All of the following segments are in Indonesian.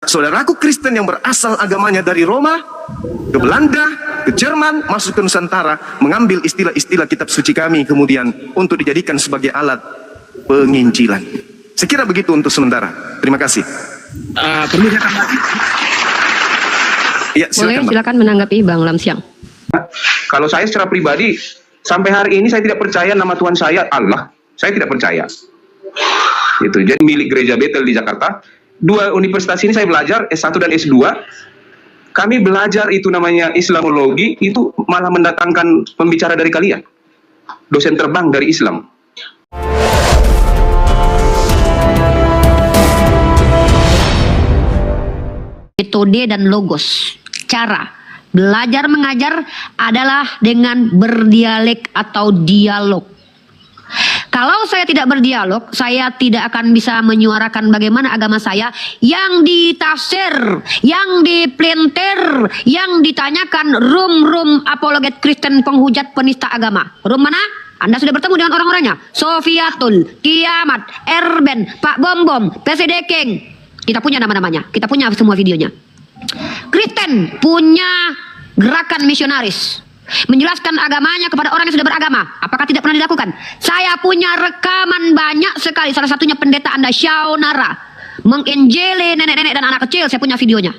saudaraku Kristen yang berasal agamanya dari Roma, ke Belanda, ke Jerman, masuk ke Nusantara, mengambil istilah-istilah kitab suci kami kemudian untuk dijadikan sebagai alat penginjilan. Sekira begitu untuk sementara. Terima kasih. Perlu saya tambahkan? Ya, silakan menanggapi Bang Lamsyang. Kalau saya secara pribadi, sampai hari ini saya tidak percaya nama Tuhan saya Allah. Saya tidak percaya. Itu jadi milik gereja Bethel di Jakarta. Dua universitas ini saya belajar, S1 dan S2. Kami belajar itu namanya Islamologi, itu malah mendatangkan pembicara dari kalian. Dosen terbang dari Islam. Metode dan logos. Cara belajar mengajar adalah dengan berdialek atau dialog. Kalau saya tidak berdialog, saya tidak akan bisa menyuarakan bagaimana agama saya yang ditafsir, yang diplintir, yang ditanyakan room apologet Kristen penghujat penista agama. Room mana? Anda sudah bertemu dengan orang-orangnya. Sofiatul, Kiamat, Erben, Pak Bom Bom, PSD King. Kita punya nama-namanya, kita punya semua videonya. Kristen punya gerakan misionaris, menjelaskan agamanya kepada orang yang sudah beragama. Apakah tidak pernah dilakukan? Saya punya rekaman banyak sekali. Salah satunya pendeta Anda, Shaunara, menginjili nenek-nenek dan anak kecil. Saya punya videonya.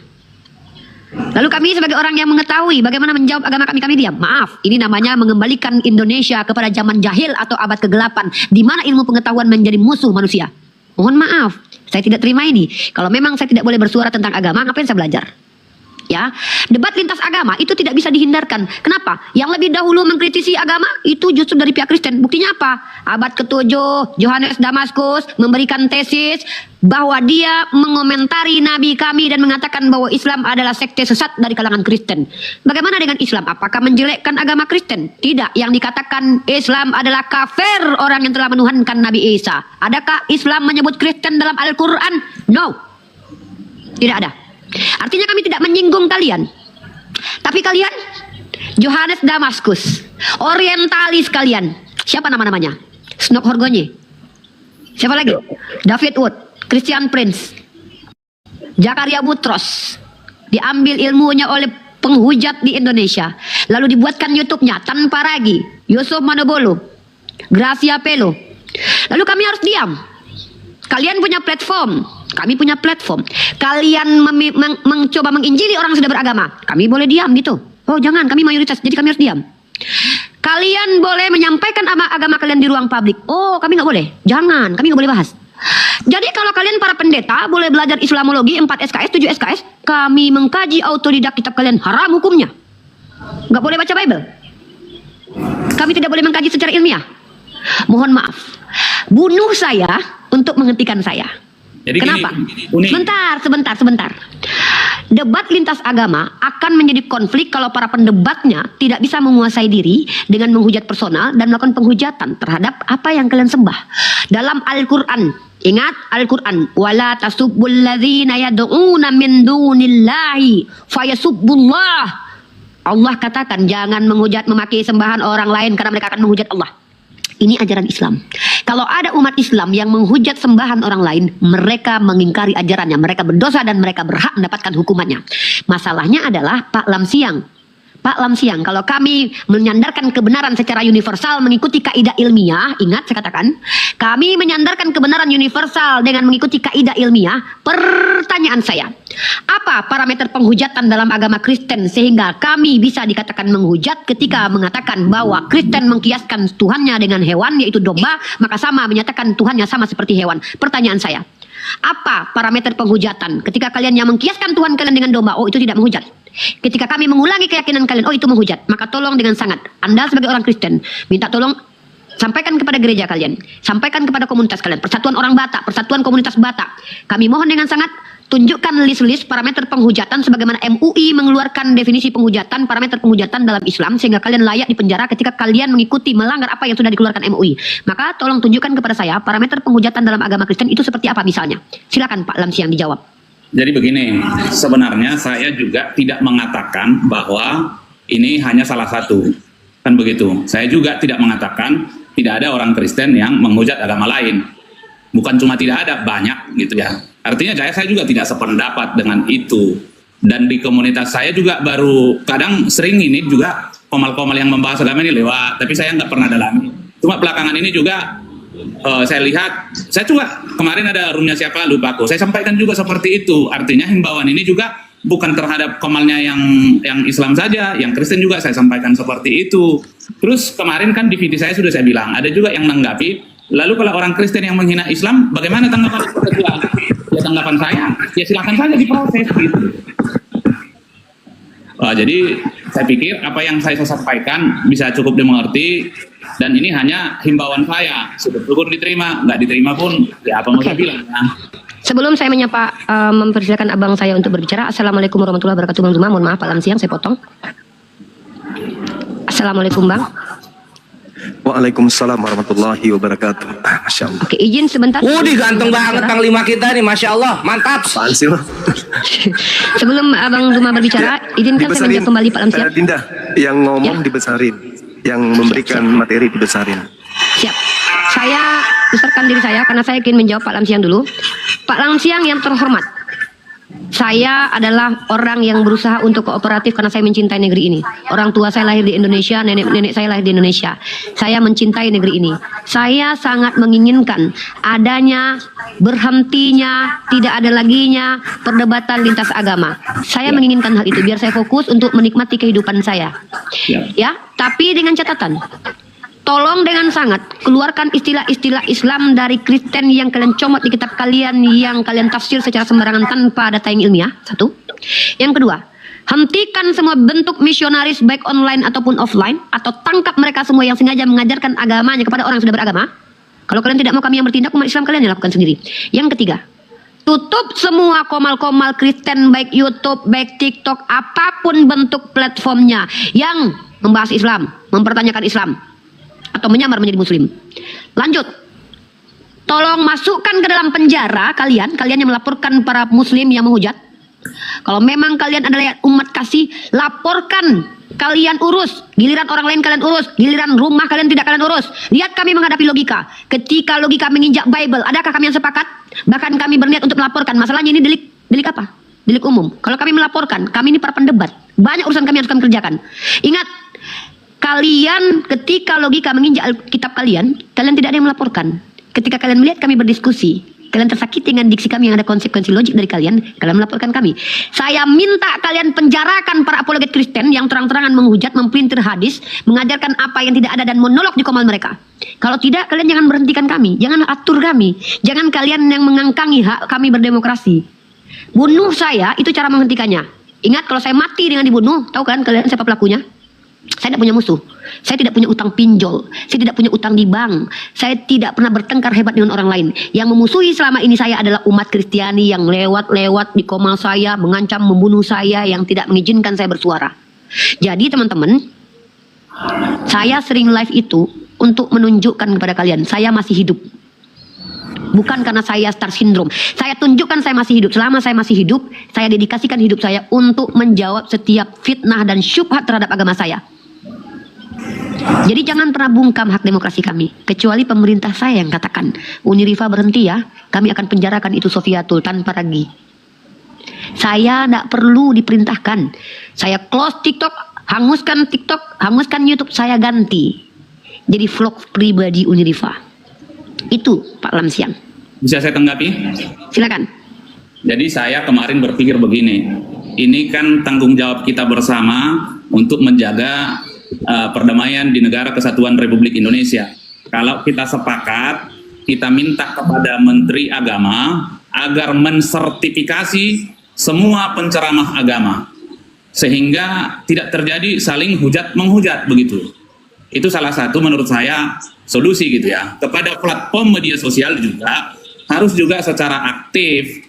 Lalu kami sebagai orang yang mengetahui bagaimana menjawab agama kami diam. Maaf, ini namanya mengembalikan Indonesia kepada zaman jahil atau abad kegelapan, di mana ilmu pengetahuan menjadi musuh manusia. Mohon maaf, saya tidak terima ini. Kalau memang saya tidak boleh bersuara tentang agama, ngapain saya belajar? Ya, debat lintas agama itu tidak bisa dihindarkan. Kenapa? Yang lebih dahulu mengkritisi agama itu justru dari pihak Kristen. Buktinya apa? Abad ke-7, Yohanes Damaskus memberikan tesis bahwa dia mengomentari nabi kami dan mengatakan bahwa Islam adalah sekte sesat dari kalangan Kristen. Bagaimana dengan Islam? Apakah menjelekkan agama Kristen? Tidak. Yang dikatakan Islam adalah kafir, orang yang telah menuhankan Nabi Isa. Adakah Islam menyebut Kristen dalam Al-Quran? No. Tidak ada. Artinya kami tidak menyinggung kalian. Tapi kalian Yohanes Damaskus, orientalis kalian. Siapa nama-namanya? Snok Horgonye. Siapa lagi? David Wood, Christian Prince, Zakaria Butros. Diambil ilmunya oleh penghujat di Indonesia, lalu dibuatkan YouTube-nya tanpa ragi. Yusuf Manobolo, Gracia Pelo. Lalu kami harus diam. Kalian punya platform, kami punya platform. Kalian mencoba menginjili orang yang sudah beragama, kami boleh diam gitu. Oh jangan, kami mayoritas, jadi kami harus diam. Kalian boleh menyampaikan agama kalian di ruang publik. Oh kami nggak boleh, jangan, kami nggak boleh bahas. Jadi kalau kalian para pendeta boleh belajar Islamologi 4 SKS, 7 SKS, kami mengkaji autodidak kitab kalian, haram hukumnya. Nggak boleh baca Bible. Kami tidak boleh mengkaji secara ilmiah. Mohon maaf, bunuh saya untuk menghentikan saya. Jadi kenapa? Sebentar. Debat lintas agama akan menjadi konflik kalau para pendebatnya tidak bisa menguasai diri dengan menghujat personal dan melakukan penghujatan terhadap apa yang kalian sembah. Dalam Al-Quran, ingat Al-Quran, wala tasubbul ladzina yad'una min dunillahi fayasubbullah. Allah katakan jangan menghujat memaki sembahan orang lain karena mereka akan menghujat Allah. Ini ajaran Islam. Kalau ada umat Islam yang menghujat sembahan orang lain, mereka mengingkari ajarannya, mereka berdosa dan mereka berhak mendapatkan hukumannya. Masalahnya adalah Pak Lamsyang, kalau kami menyandarkan kebenaran secara universal mengikuti kaidah ilmiah, ingat saya katakan, kami menyandarkan kebenaran universal dengan mengikuti kaidah ilmiah. Pertanyaan saya, apa parameter penghujatan dalam agama Kristen sehingga kami bisa dikatakan menghujat ketika mengatakan bahwa Kristen mengkiaskan Tuhannya dengan hewan, yaitu domba, maka sama menyatakan Tuhannya sama seperti hewan. Pertanyaan saya, apa parameter penghujatan ketika kalian yang mengkiaskan Tuhan kalian dengan domba? Oh itu tidak menghujat. Ketika kami mengulangi keyakinan kalian, oh itu menghujat. Maka tolong dengan sangat, Anda sebagai orang Kristen, minta tolong sampaikan kepada gereja kalian, sampaikan kepada komunitas kalian, Persatuan Orang Batak, Persatuan Komunitas Batak. Kami mohon dengan sangat, tunjukkan list-list parameter penghujatan sebagaimana MUI mengeluarkan definisi penghujatan, parameter penghujatan dalam Islam, sehingga kalian layak dipenjara ketika kalian mengikuti melanggar apa yang sudah dikeluarkan MUI. Maka tolong tunjukkan kepada saya parameter penghujatan dalam agama Kristen itu seperti apa misalnya. Silakan Pak Lamsyang dijawab. Jadi begini, sebenarnya saya juga tidak mengatakan bahwa ini hanya salah satu, kan begitu. Saya juga tidak mengatakan tidak ada orang Kristen yang menghujat agama lain. Bukan cuma tidak ada, banyak gitu ya. Artinya saya juga tidak sependapat dengan itu. Dan di komunitas saya juga baru kadang sering ini juga komal-komal yang membahas agama ini lewat, tapi saya nggak pernah dalami. Cuma belakangan ini juga saya lihat, saya juga kemarin ada roomnya siapa lupa aku, saya sampaikan juga seperti itu. Artinya himbauan ini juga bukan terhadap komalnya yang Islam saja, yang Kristen juga saya sampaikan seperti itu. Terus kemarin kan di video saya sudah saya bilang, ada juga yang menanggapi, lalu kalau orang Kristen yang menghina Islam, bagaimana tanggapan ketua? Ya tanggapan saya, ya silakan saja diproses gitu. Jadi saya pikir apa yang saya sampaikan bisa cukup dimengerti, dan ini hanya himbauan saya. Syukur diterima, nggak diterima pun ya apa mau saya bilang. Nah. Sebelum saya menyapa, mempersilakan abang saya untuk berbicara. Assalamualaikum warahmatullahi wabarakatuh, Bang Zuma. Mohon maaf, Pak Lamsiang, saya potong. Assalamualaikum, Bang. Waalaikumsalam warahmatullahi wabarakatuh. Masya Allah. Oke, izin sebentar. Ganteng banget Panglima kita nih, Masya Allah, mantap. Apaan sih lo? Sebelum Abang Zuma berbicara, izinkan saya menjawab kembali Pak Lamsiang. Dinda, yang ngomong dibesarin, yang memberikan materi dibesarin. Siap. Saya besarkan diri saya karena saya ingin menjawab Pak Lamsiang dulu. Pak Lamsiang yang terhormat, saya adalah orang yang berusaha untuk kooperatif karena saya mencintai negeri ini. Orang tua saya lahir di Indonesia, nenek saya lahir di Indonesia. Saya mencintai negeri ini. Saya sangat menginginkan adanya, berhentinya, tidak ada laginya perdebatan lintas agama. Saya menginginkan hal itu biar saya fokus untuk menikmati kehidupan saya. Ya, tapi dengan catatan. Tolong dengan sangat keluarkan istilah-istilah Islam dari Kristen yang kalian comot di kitab kalian, yang kalian tafsir secara sembarangan tanpa data yang ilmiah. Satu. Yang kedua, hentikan semua bentuk misionaris baik online ataupun offline, atau tangkap mereka semua yang sengaja mengajarkan agamanya kepada orang yang sudah beragama. Kalau kalian tidak mau kami yang bertindak, umat Islam kalian yang lakukan sendiri. Yang ketiga, tutup semua komal-komal Kristen baik YouTube, baik TikTok, apapun bentuk platformnya yang membahas Islam, mempertanyakan Islam, atau menyamar menjadi muslim. Lanjut. Tolong masukkan ke dalam penjara kalian yang melaporkan para muslim yang menghujat. Kalau memang kalian adalah umat kasih, laporkan, kalian urus. Giliran orang lain kalian urus, giliran rumah kalian tidak kalian urus. Lihat kami menghadapi logika. Ketika logika menginjak Bible, adakah kami yang sepakat? Bahkan kami berniat untuk melaporkan. Masalahnya ini delik apa? Delik umum. Kalau kami melaporkan, kami ini para pendebat. Banyak urusan kami yang harus kami kerjakan. Ingat, kalian ketika logika menginjak kitab kalian tidak ada yang melaporkan. Ketika kalian melihat kami berdiskusi, kalian tersakiti dengan diksi kami yang ada konsekuensi logik dari kalian melaporkan kami. Saya minta kalian penjarakan para apologet Kristen yang terang-terangan menghujat, memprintir hadis, mengajarkan apa yang tidak ada dan menolak di komal mereka. Kalau tidak, kalian jangan berhentikan kami, jangan atur kami, jangan kalian yang mengangkangi hak kami berdemokrasi. Bunuh saya, itu cara menghentikannya. Ingat, kalau saya mati dengan dibunuh, tahu kan kalian siapa pelakunya? Saya tidak punya musuh, saya tidak punya utang pinjol, saya tidak punya utang di bank, saya tidak pernah bertengkar hebat dengan orang lain. Yang memusuhi selama ini saya adalah umat Kristiani yang lewat-lewat di komal saya, mengancam membunuh saya, yang tidak mengizinkan saya bersuara. Jadi teman-teman, saya sering live itu untuk menunjukkan kepada kalian, saya masih hidup. Bukan karena saya star syndrome. Saya tunjukkan saya masih hidup. Selama saya masih hidup, saya dedikasikan hidup saya untuk menjawab setiap fitnah dan syubhat terhadap agama saya. Jadi jangan pernah bungkam hak demokrasi kami. Kecuali pemerintah saya yang katakan, Unirifa berhenti ya, kami akan penjarakan itu Sofiatul tanpa ragi. Saya tidak perlu diperintahkan. Saya close TikTok, hanguskan TikTok, hanguskan YouTube, saya ganti jadi vlog pribadi Unirifa. Itu Pak Lamsiang. Bisa saya tanggapi? Silakan. Jadi saya kemarin berpikir begini, ini kan tanggung jawab kita bersama untuk menjaga perdamaian di negara kesatuan Republik Indonesia. Kalau kita sepakat, kita minta kepada Menteri Agama agar mensertifikasi semua penceramah agama, sehingga tidak terjadi saling hujat-menghujat begitu. Itu salah satu menurut saya solusi gitu ya. Kepada platform media sosial juga harus juga secara aktif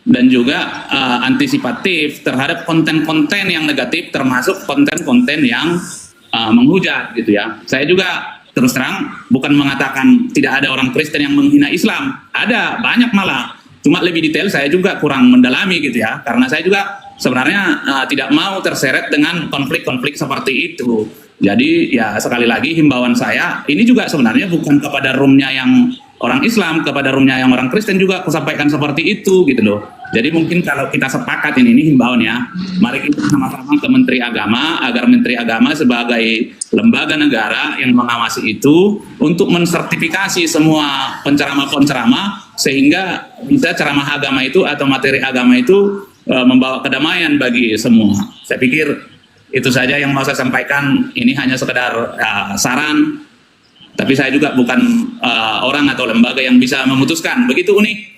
dan juga antisipatif terhadap konten-konten yang negatif, termasuk konten-konten yang menghujat gitu ya. Saya juga terus terang bukan mengatakan tidak ada orang Kristen yang menghina Islam, ada banyak malah. Cuma lebih detail saya juga kurang mendalami gitu ya, karena saya juga sebenarnya tidak mau terseret dengan konflik-konflik seperti itu. Jadi ya sekali lagi himbauan saya ini juga sebenarnya bukan kepada roomnya yang orang Islam, kepada roomnya yang orang Kristen juga aku sampaikan seperti itu gitu loh. Jadi mungkin kalau kita sepakat ini himbauannya, mari kita sama-sama ke Menteri Agama agar Menteri Agama sebagai lembaga negara yang mengawasi itu untuk mensertifikasi semua penceramah-penceramah sehingga bisa ceramah agama itu atau materi agama itu membawa kedamaian bagi semua. Saya pikir itu saja yang mau saya sampaikan. Ini hanya sekedar saran, tapi saya juga bukan orang atau lembaga yang bisa memutuskan. Begitu Uni.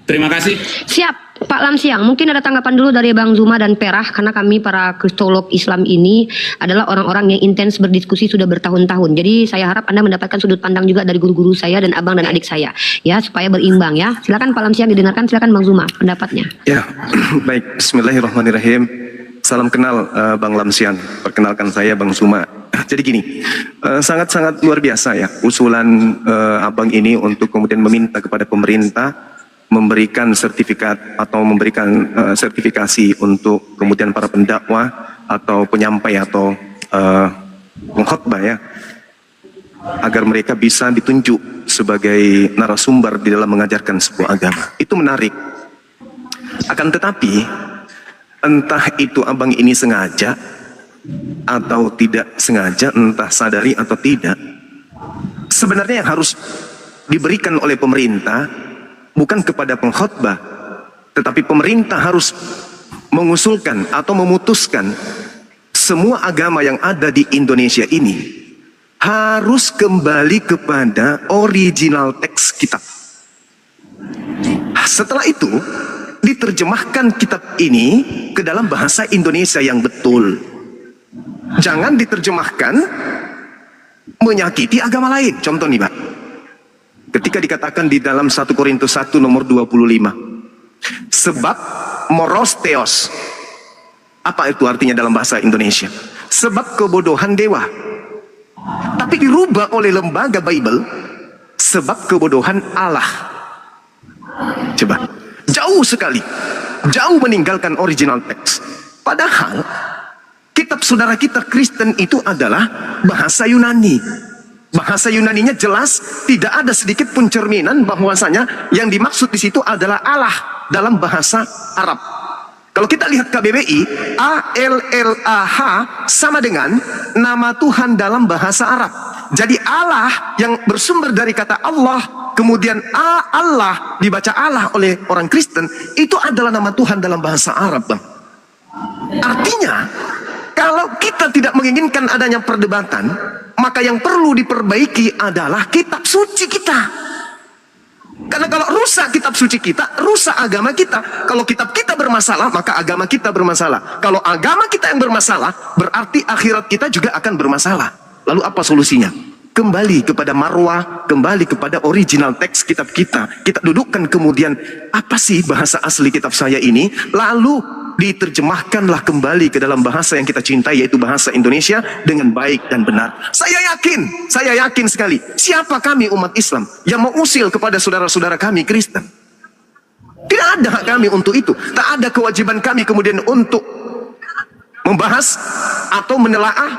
Terima kasih. Siap, Pak Lamsiang. Mungkin ada tanggapan dulu dari Bang Zuma dan Perah, karena kami para kristolog Islam ini adalah orang-orang yang intens berdiskusi sudah bertahun-tahun. Jadi saya harap Anda mendapatkan sudut pandang juga dari guru-guru saya dan abang dan adik saya, ya, supaya berimbang ya. Silakan Pak Lamsiang didengarkan, silakan Bang Zuma pendapatnya. Ya, baik. Bismillahirrahmanirrahim. Salam kenal Bang Lamsiang. Perkenalkan saya Bang Zuma. Jadi gini, sangat-sangat luar biasa ya usulan abang ini untuk kemudian meminta kepada pemerintah memberikan sertifikat atau memberikan sertifikasi untuk kemudian para pendakwah atau penyampai atau pengkhotbah ya, agar mereka bisa ditunjuk sebagai narasumber di dalam mengajarkan sebuah agama. Itu menarik. Akan tetapi entah itu abang ini sengaja atau tidak sengaja, entah sadari atau tidak, sebenarnya yang harus diberikan oleh pemerintah bukan kepada pengkhotbah, tetapi pemerintah harus mengusulkan atau memutuskan semua agama yang ada di Indonesia ini harus kembali kepada original teks kitab. Setelah itu diterjemahkan kitab ini ke dalam bahasa Indonesia yang betul. Jangan diterjemahkan menyakiti agama lain. Contoh nih Pak, ketika dikatakan di dalam 1 Korintus 1 nomor 25, sebab moros theos, apa itu artinya dalam bahasa Indonesia? Sebab kebodohan dewa. Tapi dirubah oleh lembaga Bible, sebab kebodohan Allah. Coba, jauh sekali, jauh meninggalkan original text. Padahal kitab saudara kita Kristen itu adalah bahasa Yunani. Bahasa Yunaninya jelas, tidak ada sedikit pun cerminan bahwasanya yang dimaksud di situ adalah Allah dalam bahasa Arab. Kalau kita lihat KBBI, ALLAH sama dengan nama Tuhan dalam bahasa Arab. Jadi Allah yang bersumber dari kata Allah, kemudian Allah dibaca Allah oleh orang Kristen, itu adalah nama Tuhan dalam bahasa Arab, Bang. Artinya, kalau kita tidak menginginkan adanya perdebatan, maka yang perlu diperbaiki adalah kitab suci kita. Karena kalau rusak kitab suci kita, rusak agama kita. Kalau kitab kita bermasalah, maka agama kita bermasalah. Kalau agama kita yang bermasalah, berarti akhirat kita juga akan bermasalah. Lalu apa solusinya? Kembali kepada marwah, kembali kepada original teks kitab kita. Kita dudukkan kemudian, apa sih bahasa asli kitab saya ini? Lalu diterjemahkanlah kembali ke dalam bahasa yang kita cintai, yaitu bahasa Indonesia dengan baik dan benar. Saya yakin sekali, siapa kami umat Islam yang mau usil kepada saudara-saudara kami Kristen? Tidak ada hak kami untuk itu. Tak ada kewajiban kami kemudian untuk membahas atau menelaah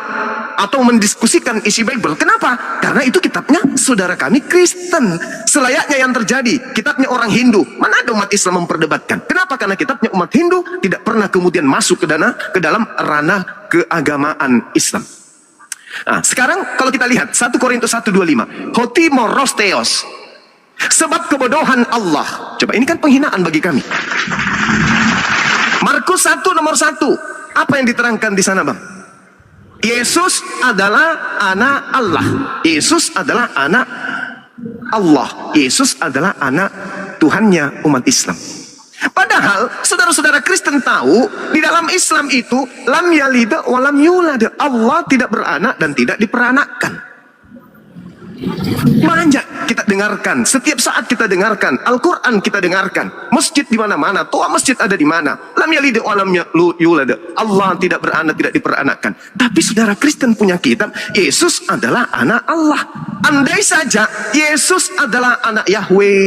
atau mendiskusikan isi Bible. Kenapa? Karena itu kitabnya saudara kami Kristen. Selayaknya yang terjadi, kitabnya orang Hindu. Mana ada umat Islam memperdebatkan? Kenapa? Karena kitabnya umat Hindu tidak pernah kemudian masuk ke dalam ranah keagamaan Islam. Nah, sekarang kalau kita lihat 1 Korintus 1:25, hoti moros theos, sebab kebodohan Allah. Coba, ini kan penghinaan bagi kami. Markus 1 nomor 1, apa yang diterangkan di sana, Bang? Yesus adalah anak Allah. Yesus adalah anak Allah. Yesus adalah anak Tuhannya umat Islam. Padahal saudara-saudara Kristen tahu, di dalam Islam itu lam yalid wa lam yulad. Allah tidak beranak dan tidak diperanakkan. Banyak kita dengarkan, setiap saat kita dengarkan, Al-Quran kita dengarkan, masjid di mana-mana, toa masjid ada di mana, lam yalid wa lam yulad, Allah tidak beranak, tidak diperanakkan. Tapi saudara Kristen punya kitab, Yesus adalah anak Allah. Andai saja Yesus adalah anak Yahweh,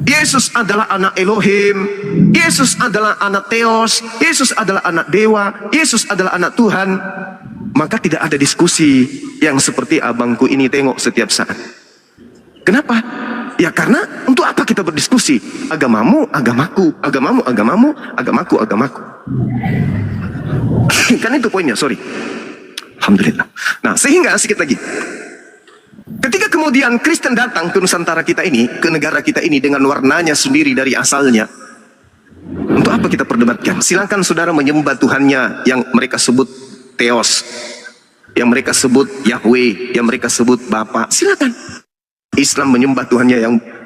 Yesus adalah anak Elohim, Yesus adalah anak Theos, Yesus adalah anak dewa, Yesus adalah anak Tuhan, maka tidak ada diskusi yang seperti abangku ini tengok setiap saat. Kenapa? Ya karena untuk apa kita berdiskusi? Agamamu, agamaku, agamamu, agamamu, agamaku, agamaku. Kan itu poinnya, sorry. Alhamdulillah. Nah, sehingga sedikit lagi. Ketika kemudian Kristen datang ke Nusantara kita ini, ke negara kita ini dengan warnanya sendiri dari asalnya, untuk apa kita perdebatkan? Silakan saudara menyembah Tuhannya yang mereka sebut Theos, yang mereka sebut Yahweh, yang mereka sebut Bapa. Silakan. Islam menyembah Tuhannya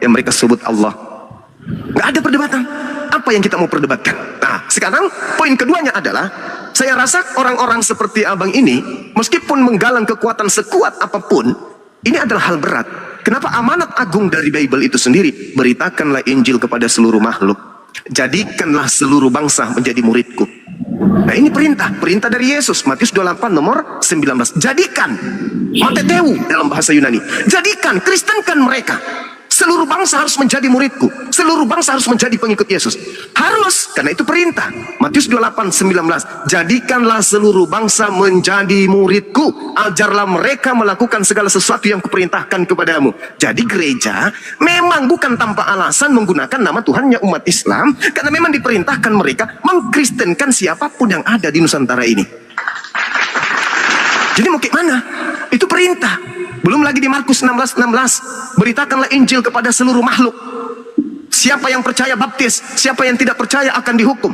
yang mereka sebut Allah. Nggak ada perdebatan. Apa yang kita mau perdebatkan? Nah, sekarang poin keduanya adalah, saya rasa orang-orang seperti abang ini, meskipun menggalang kekuatan sekuat apapun, ini adalah hal berat. Kenapa? Amanat agung dari Bible itu sendiri, beritakanlah Injil kepada seluruh makhluk. Jadikanlah seluruh bangsa menjadi muridku. Nah, ini perintah dari Yesus, Matius 28 nomor 19. Jadikan, mateteu dalam bahasa Yunani. Jadikan, kristenkan mereka. Seluruh bangsa harus menjadi muridku. Seluruh bangsa harus menjadi pengikut Yesus. Harus, karena itu perintah. Matius 28, 19. Jadikanlah seluruh bangsa menjadi muridku. Ajarlah mereka melakukan segala sesuatu yang kuperintahkan kepadamu. Jadi gereja memang bukan tanpa alasan menggunakan nama Tuhannya umat Islam. Karena memang diperintahkan mereka mengkristenkan siapapun yang ada di Nusantara ini. Jadi mau kayak mana? Itu perintah. Belum lagi di Markus 16:16, beritakanlah Injil kepada seluruh makhluk. Siapa yang percaya baptis, siapa yang tidak percaya akan dihukum.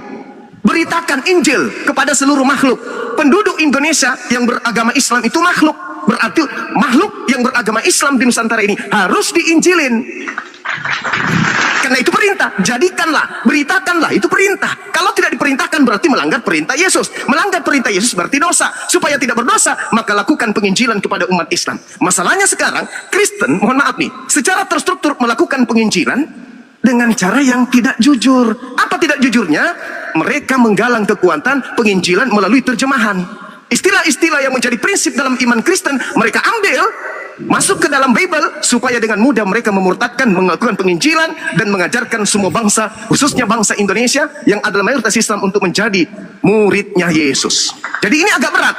Beritakan Injil kepada seluruh makhluk. Penduduk Indonesia yang beragama Islam itu makhluk. Berarti makhluk yang beragama Islam di Nusantara ini harus diinjilin. Karena itu perintah. Jadikanlah, beritakanlah, itu perintah. Kalau tidak diperintahkan berarti melanggar perintah Yesus. Melanggar perintah Yesus berarti dosa. Supaya tidak berdosa, maka lakukan penginjilan kepada umat Islam. Masalahnya sekarang, Kristen, mohon maaf nih, secara terstruktur melakukan penginjilan dengan cara yang tidak jujur. Apa tidak jujurnya? Mereka menggalang kekuatan penginjilan melalui terjemahan. Istilah-istilah yang menjadi prinsip dalam iman Kristen, mereka ambil, masuk ke dalam Bible, supaya dengan mudah mereka memurtadkan, melakukan penginjilan, dan mengajarkan semua bangsa, khususnya bangsa Indonesia, yang adalah mayoritas Islam, untuk menjadi muridnya Yesus. Jadi ini agak berat.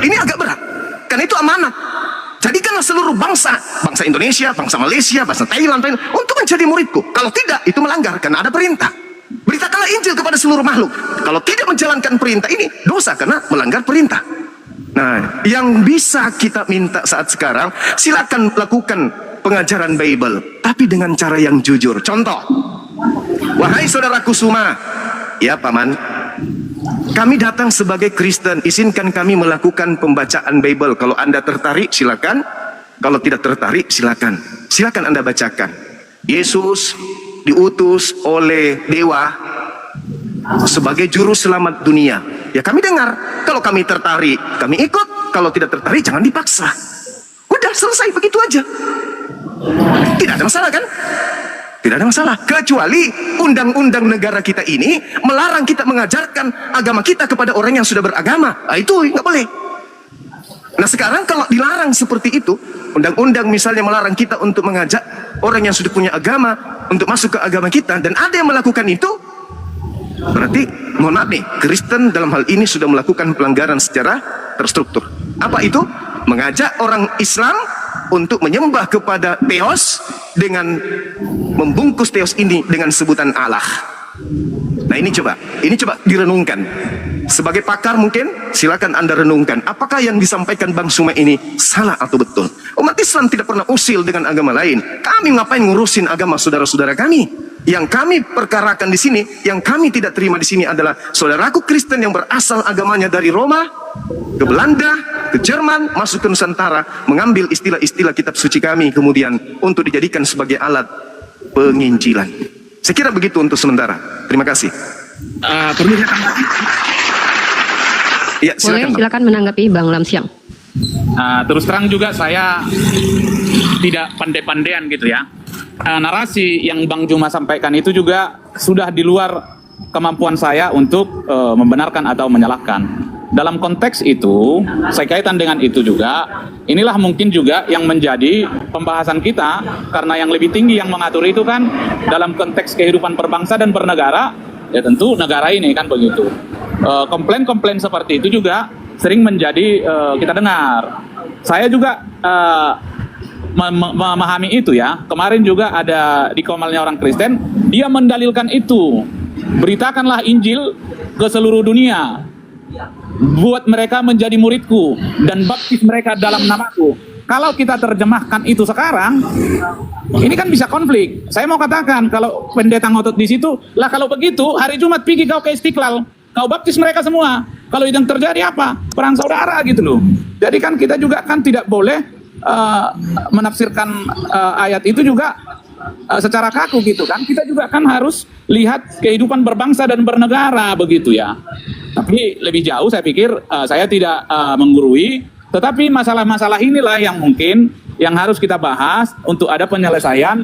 Ini agak berat. Karena itu amanat. Jadikanlah seluruh bangsa, bangsa Indonesia, bangsa Malaysia, bangsa Thailand, untuk menjadi muridku. Kalau tidak, itu melanggar, karena ada perintah. Beritakanlah Injil kepada seluruh makhluk. Kalau tidak menjalankan perintah ini, dosa karena melanggar perintah. Nah, yang bisa kita minta saat sekarang, silakan lakukan pengajaran Bible, tapi dengan cara yang jujur. Contoh, wahai saudaraku Suma, ya paman, kami datang sebagai Kristen, izinkan kami melakukan pembacaan Bible. Kalau Anda tertarik, silakan. Kalau tidak tertarik, silakan. Silakan Anda bacakan. Yesus diutus oleh dewa sebagai juru selamat dunia. Ya kami dengar. Kalau kami tertarik, kami ikut. Kalau tidak tertarik, jangan dipaksa. Udah selesai, begitu aja. Tidak ada masalah kan? Tidak ada masalah. Kecuali undang-undang negara kita ini melarang kita mengajarkan agama kita kepada orang yang sudah beragama. Nah, itu nggak boleh. Nah sekarang kalau dilarang seperti itu, undang-undang misalnya melarang kita untuk mengajak orang yang sudah punya agama untuk masuk ke agama kita, dan ada yang melakukan itu, berarti mohon maaf nih, Kristen dalam hal ini sudah melakukan pelanggaran secara terstruktur. Apa itu? Mengajak orang Islam untuk menyembah kepada Theos dengan membungkus Theos ini dengan sebutan Allah. Nah ini coba direnungkan. Sebagai pakar mungkin silakan Anda renungkan, apakah yang disampaikan Bang Suma ini salah atau betul? Umat Islam tidak pernah usil dengan agama lain. Kami ngapain ngurusin agama saudara-saudara kami? Yang kami perkarakan di sini, yang kami tidak terima di sini adalah saudaraku Kristen yang berasal agamanya dari Roma, ke Belanda, ke Jerman, masuk ke Nusantara, mengambil istilah-istilah kitab suci kami kemudian untuk dijadikan sebagai alat penginjilan. Saya kira begitu untuk sementara. Terima kasih. Perlu saya tambahkan? Ya, Silakan menanggapi Bang Lamsiang. Terus terang juga saya tidak pandai-pandaian gitu ya. Narasi yang Bang Juma sampaikan itu juga sudah di luar kemampuan saya untuk membenarkan atau menyalahkan. Dalam konteks itu, saya kaitan dengan itu juga, inilah mungkin juga yang menjadi pembahasan kita, karena yang lebih tinggi yang mengatur itu kan dalam konteks kehidupan berbangsa dan bernegara, ya tentu negara ini kan begitu. Komplain-komplain seperti itu juga sering menjadi kita dengar. Saya juga memahami itu ya. Kemarin juga ada di komalnya orang Kristen, dia mendalilkan itu. Beritakanlah Injil ke seluruh dunia. Buat mereka menjadi muridku dan baptis mereka dalam namaku. Kalau kita terjemahkan itu sekarang, ini kan bisa konflik. Saya mau katakan, kalau pendeta ngotot di situ, lah kalau begitu, hari Jumat pergi kau ke Istiqlal, kau baptis mereka semua. Kalau yang terjadi apa? Perang saudara gitu loh. Jadi kan kita juga kan tidak boleh menafsirkan ayat itu juga secara kaku gitu kan. Kita juga kan harus lihat kehidupan berbangsa dan bernegara begitu ya. Tapi lebih jauh saya pikir saya tidak menggurui. Tetapi masalah-masalah inilah yang mungkin yang harus kita bahas untuk ada penyelesaian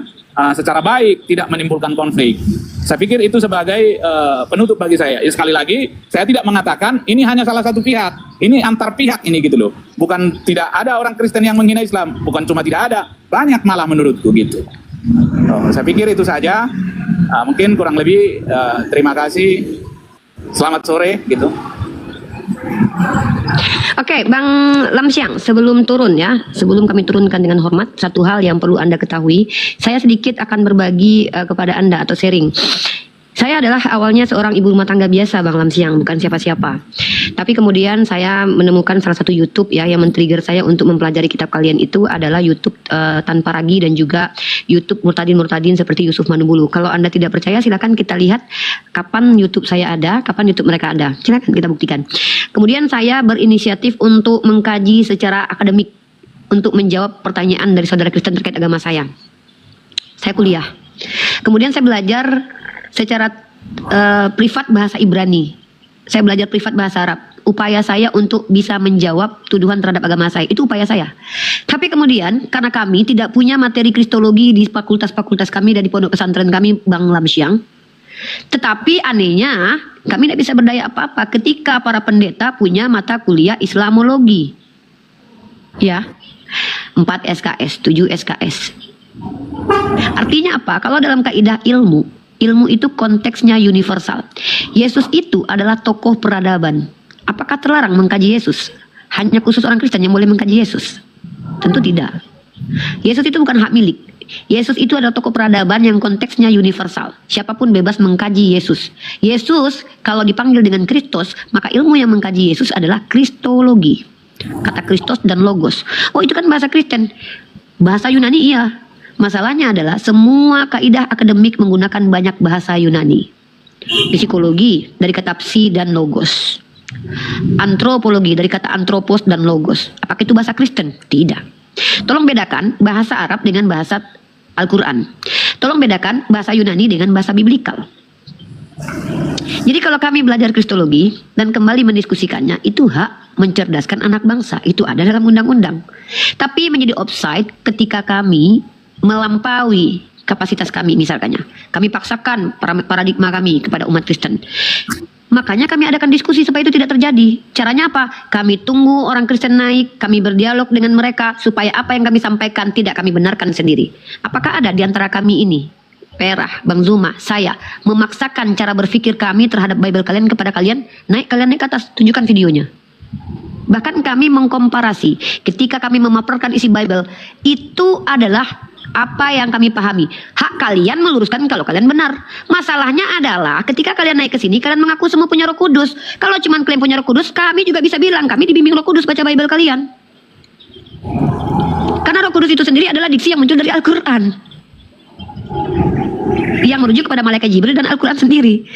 secara baik, tidak menimbulkan konflik. Saya pikir itu sebagai penutup bagi saya. Ya, sekali lagi, saya tidak mengatakan ini hanya salah satu pihak. Ini antar pihak ini gitu loh. Bukan tidak ada orang Kristen yang menghina Islam. Bukan cuma tidak ada, banyak malah menurutku gitu. Saya pikir itu saja. Mungkin kurang lebih terima kasih. Selamat sore gitu. Oke, Bang Lamsyang, sebelum turun ya, sebelum kami turunkan dengan hormat, satu hal yang perlu Anda ketahui, saya sedikit akan berbagi kepada Anda atau sharing. Saya adalah awalnya seorang ibu rumah tangga biasa, Bang Lamsyang, bukan siapa-siapa. Tapi kemudian saya menemukan salah satu YouTube ya yang men-trigger saya untuk mempelajari kitab kalian itu adalah YouTube Tanpa Ragi dan juga YouTube Murtadin seperti Yusuf Manubulu. Kalau Anda tidak percaya silakan kita lihat kapan YouTube saya ada, kapan YouTube mereka ada. Silakan kita buktikan. Kemudian saya berinisiatif untuk mengkaji secara akademik untuk menjawab pertanyaan dari saudara Kristen terkait agama saya. Saya kuliah. Kemudian saya belajar secara privat bahasa Ibrani. Saya belajar privat bahasa Arab. Upaya saya untuk bisa menjawab tuduhan terhadap agama saya. Itu upaya saya. Tapi kemudian karena kami tidak punya materi kristologi di fakultas-fakultas kami dan di pondok pesantren kami, Bang Lamsyang. Tetapi anehnya kami tidak bisa berdaya apa-apa ketika para pendeta punya mata kuliah Islamologi. Ya. 4 SKS, 7 SKS. Artinya apa? Kalau dalam kaidah ilmu itu konteksnya universal. Yesus itu adalah tokoh peradaban. Apakah terlarang mengkaji Yesus? Hanya khusus orang Kristen yang boleh mengkaji Yesus? Tentu tidak. Yesus itu bukan hak milik. Yesus itu adalah tokoh peradaban yang konteksnya universal. Siapapun bebas mengkaji Yesus. Yesus kalau dipanggil dengan Kristus, maka ilmu yang mengkaji Yesus adalah kristologi. Kata Kristos dan Logos. Oh, itu kan bahasa Kristen. Bahasa Yunani iya. Masalahnya adalah semua kaidah akademik menggunakan banyak bahasa Yunani. Psikologi dari kata psi dan logos. Antropologi dari kata antropos dan logos. Apakah itu bahasa Kristen? Tidak. Tolong bedakan bahasa Arab dengan bahasa Al-Quran. Tolong bedakan bahasa Yunani dengan bahasa biblikal. Jadi kalau kami belajar kristologi dan kembali mendiskusikannya, itu hak mencerdaskan anak bangsa. Itu ada dalam undang-undang. Tapi menjadi offside ketika kami melampaui kapasitas kami misalkannya. Kami paksakan paradigma kami kepada umat Kristen. Makanya kami adakan diskusi supaya itu tidak terjadi. Caranya apa? Kami tunggu orang Kristen naik, kami berdialog dengan mereka supaya apa yang kami sampaikan tidak kami benarkan sendiri. Apakah ada di antara kami ini, Perah, Bang Zuma, saya, memaksakan cara berpikir kami terhadap Bible kalian kepada kalian? Kalian naik ke atas, tunjukkan videonya. Bahkan kami mengkomparasi ketika kami memaparkan isi Bible, itu adalah apa yang kami pahami. Hak kalian meluruskan kalau kalian benar. Masalahnya adalah ketika kalian naik ke sini, kalian mengaku semua punya Roh Kudus. Kalau cuma klaim punya Roh Kudus, kami juga bisa bilang kami dibimbing Roh Kudus baca Bible kalian. Karena Roh Kudus itu sendiri adalah diksi yang muncul dari Al-Quran, yang merujuk kepada malaikat Jibril dan Al-Quran sendiri.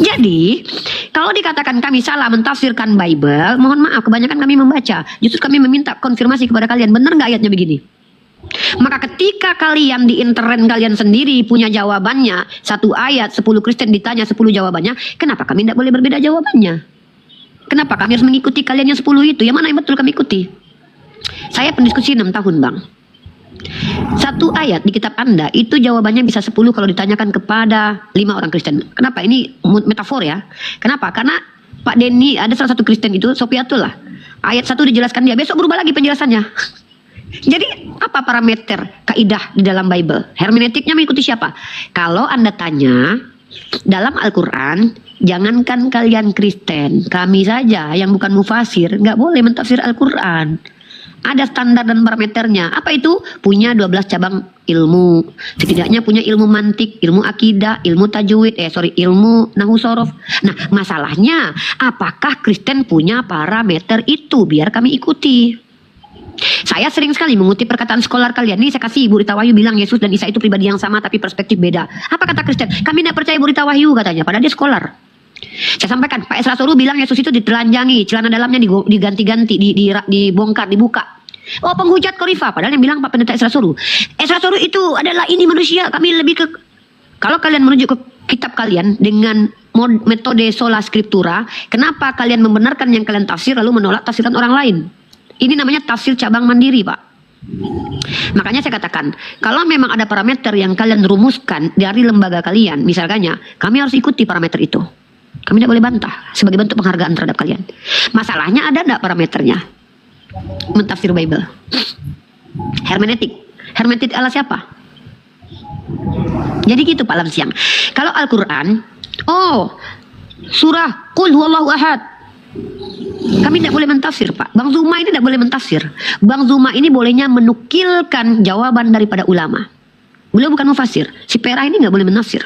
Jadi, kalau dikatakan kami salah mentafsirkan Bible, mohon maaf, kebanyakan kami membaca. Justru kami meminta konfirmasi kepada kalian, benar nggak ayatnya begini? Maka ketika kalian di internet kalian sendiri punya jawabannya, satu ayat 10 Kristen ditanya 10 jawabannya, kenapa kami tidak boleh berbeda jawabannya? Kenapa kami harus mengikuti kalian yang 10 itu? Yang mana yang betul kami ikuti? Saya pendiskusi 6 tahun, Bang. Satu ayat di kitab Anda itu jawabannya bisa 10 kalau ditanyakan kepada 5 orang Kristen. Kenapa? Ini metafor ya. Kenapa? Karena Pak Denny ada salah satu Kristen itu, Sopiatul lah. Ayat 1 dijelaskan dia, besok berubah lagi penjelasannya. Jadi apa parameter kaidah di dalam Bible? Hermeneutiknya mengikuti siapa? Kalau Anda tanya dalam Al-Quran, jangankan kalian Kristen, kami saja yang bukan mufasir nggak boleh mentafsir Al-Quran. Ada standar dan parameternya. Apa itu? Punya 12 cabang ilmu. Setidaknya punya ilmu mantik, ilmu akidah, ilmu tajwid, ilmu nahu sorof. Nah, masalahnya apakah Kristen punya parameter itu? Biar kami ikuti. Saya sering sekali mengutip perkataan sekolah kalian. Nih saya kasih, Bu Rita Wahyu bilang Yesus dan Isa itu pribadi yang sama tapi perspektif beda. Apa kata Kristen? Kami tidak percaya Bu Rita Wahyu katanya, padahal dia sekolah. Saya sampaikan, Pak Esra Soru bilang Yesus itu ditelanjangi, celana dalamnya diganti-ganti, dibongkar, dibuka. Oh, penghujat Korifah, padahal yang bilang Pak Pendeta Esra Soru. Esra Soru itu adalah ini manusia, kami lebih ke... Kalau kalian merujuk ke kitab kalian dengan metode sola scriptura, kenapa kalian membenarkan yang kalian tafsir lalu menolak tafsiran orang lain? Ini namanya tafsir cabang mandiri, Pak. Makanya saya katakan, kalau memang ada parameter yang kalian rumuskan dari lembaga kalian, misalnya, kami harus ikuti parameter itu. Kami tidak boleh bantah sebagai bentuk penghargaan terhadap kalian. Masalahnya ada tidak parameternya? Mentafsir Bible. Hermeneutik. Hermeneutik Allah siapa? Jadi gitu Pak Lam Siang. Kalau Al-Quran, surah Qul huwallahu ahad. Kami tidak boleh mentafsir, Pak. Bang Zuma ini tidak boleh mentafsir. Bang Zuma ini bolehnya menukilkan jawaban daripada ulama. Beliau bukan mufasir. Si Perah ini nggak boleh menafsir.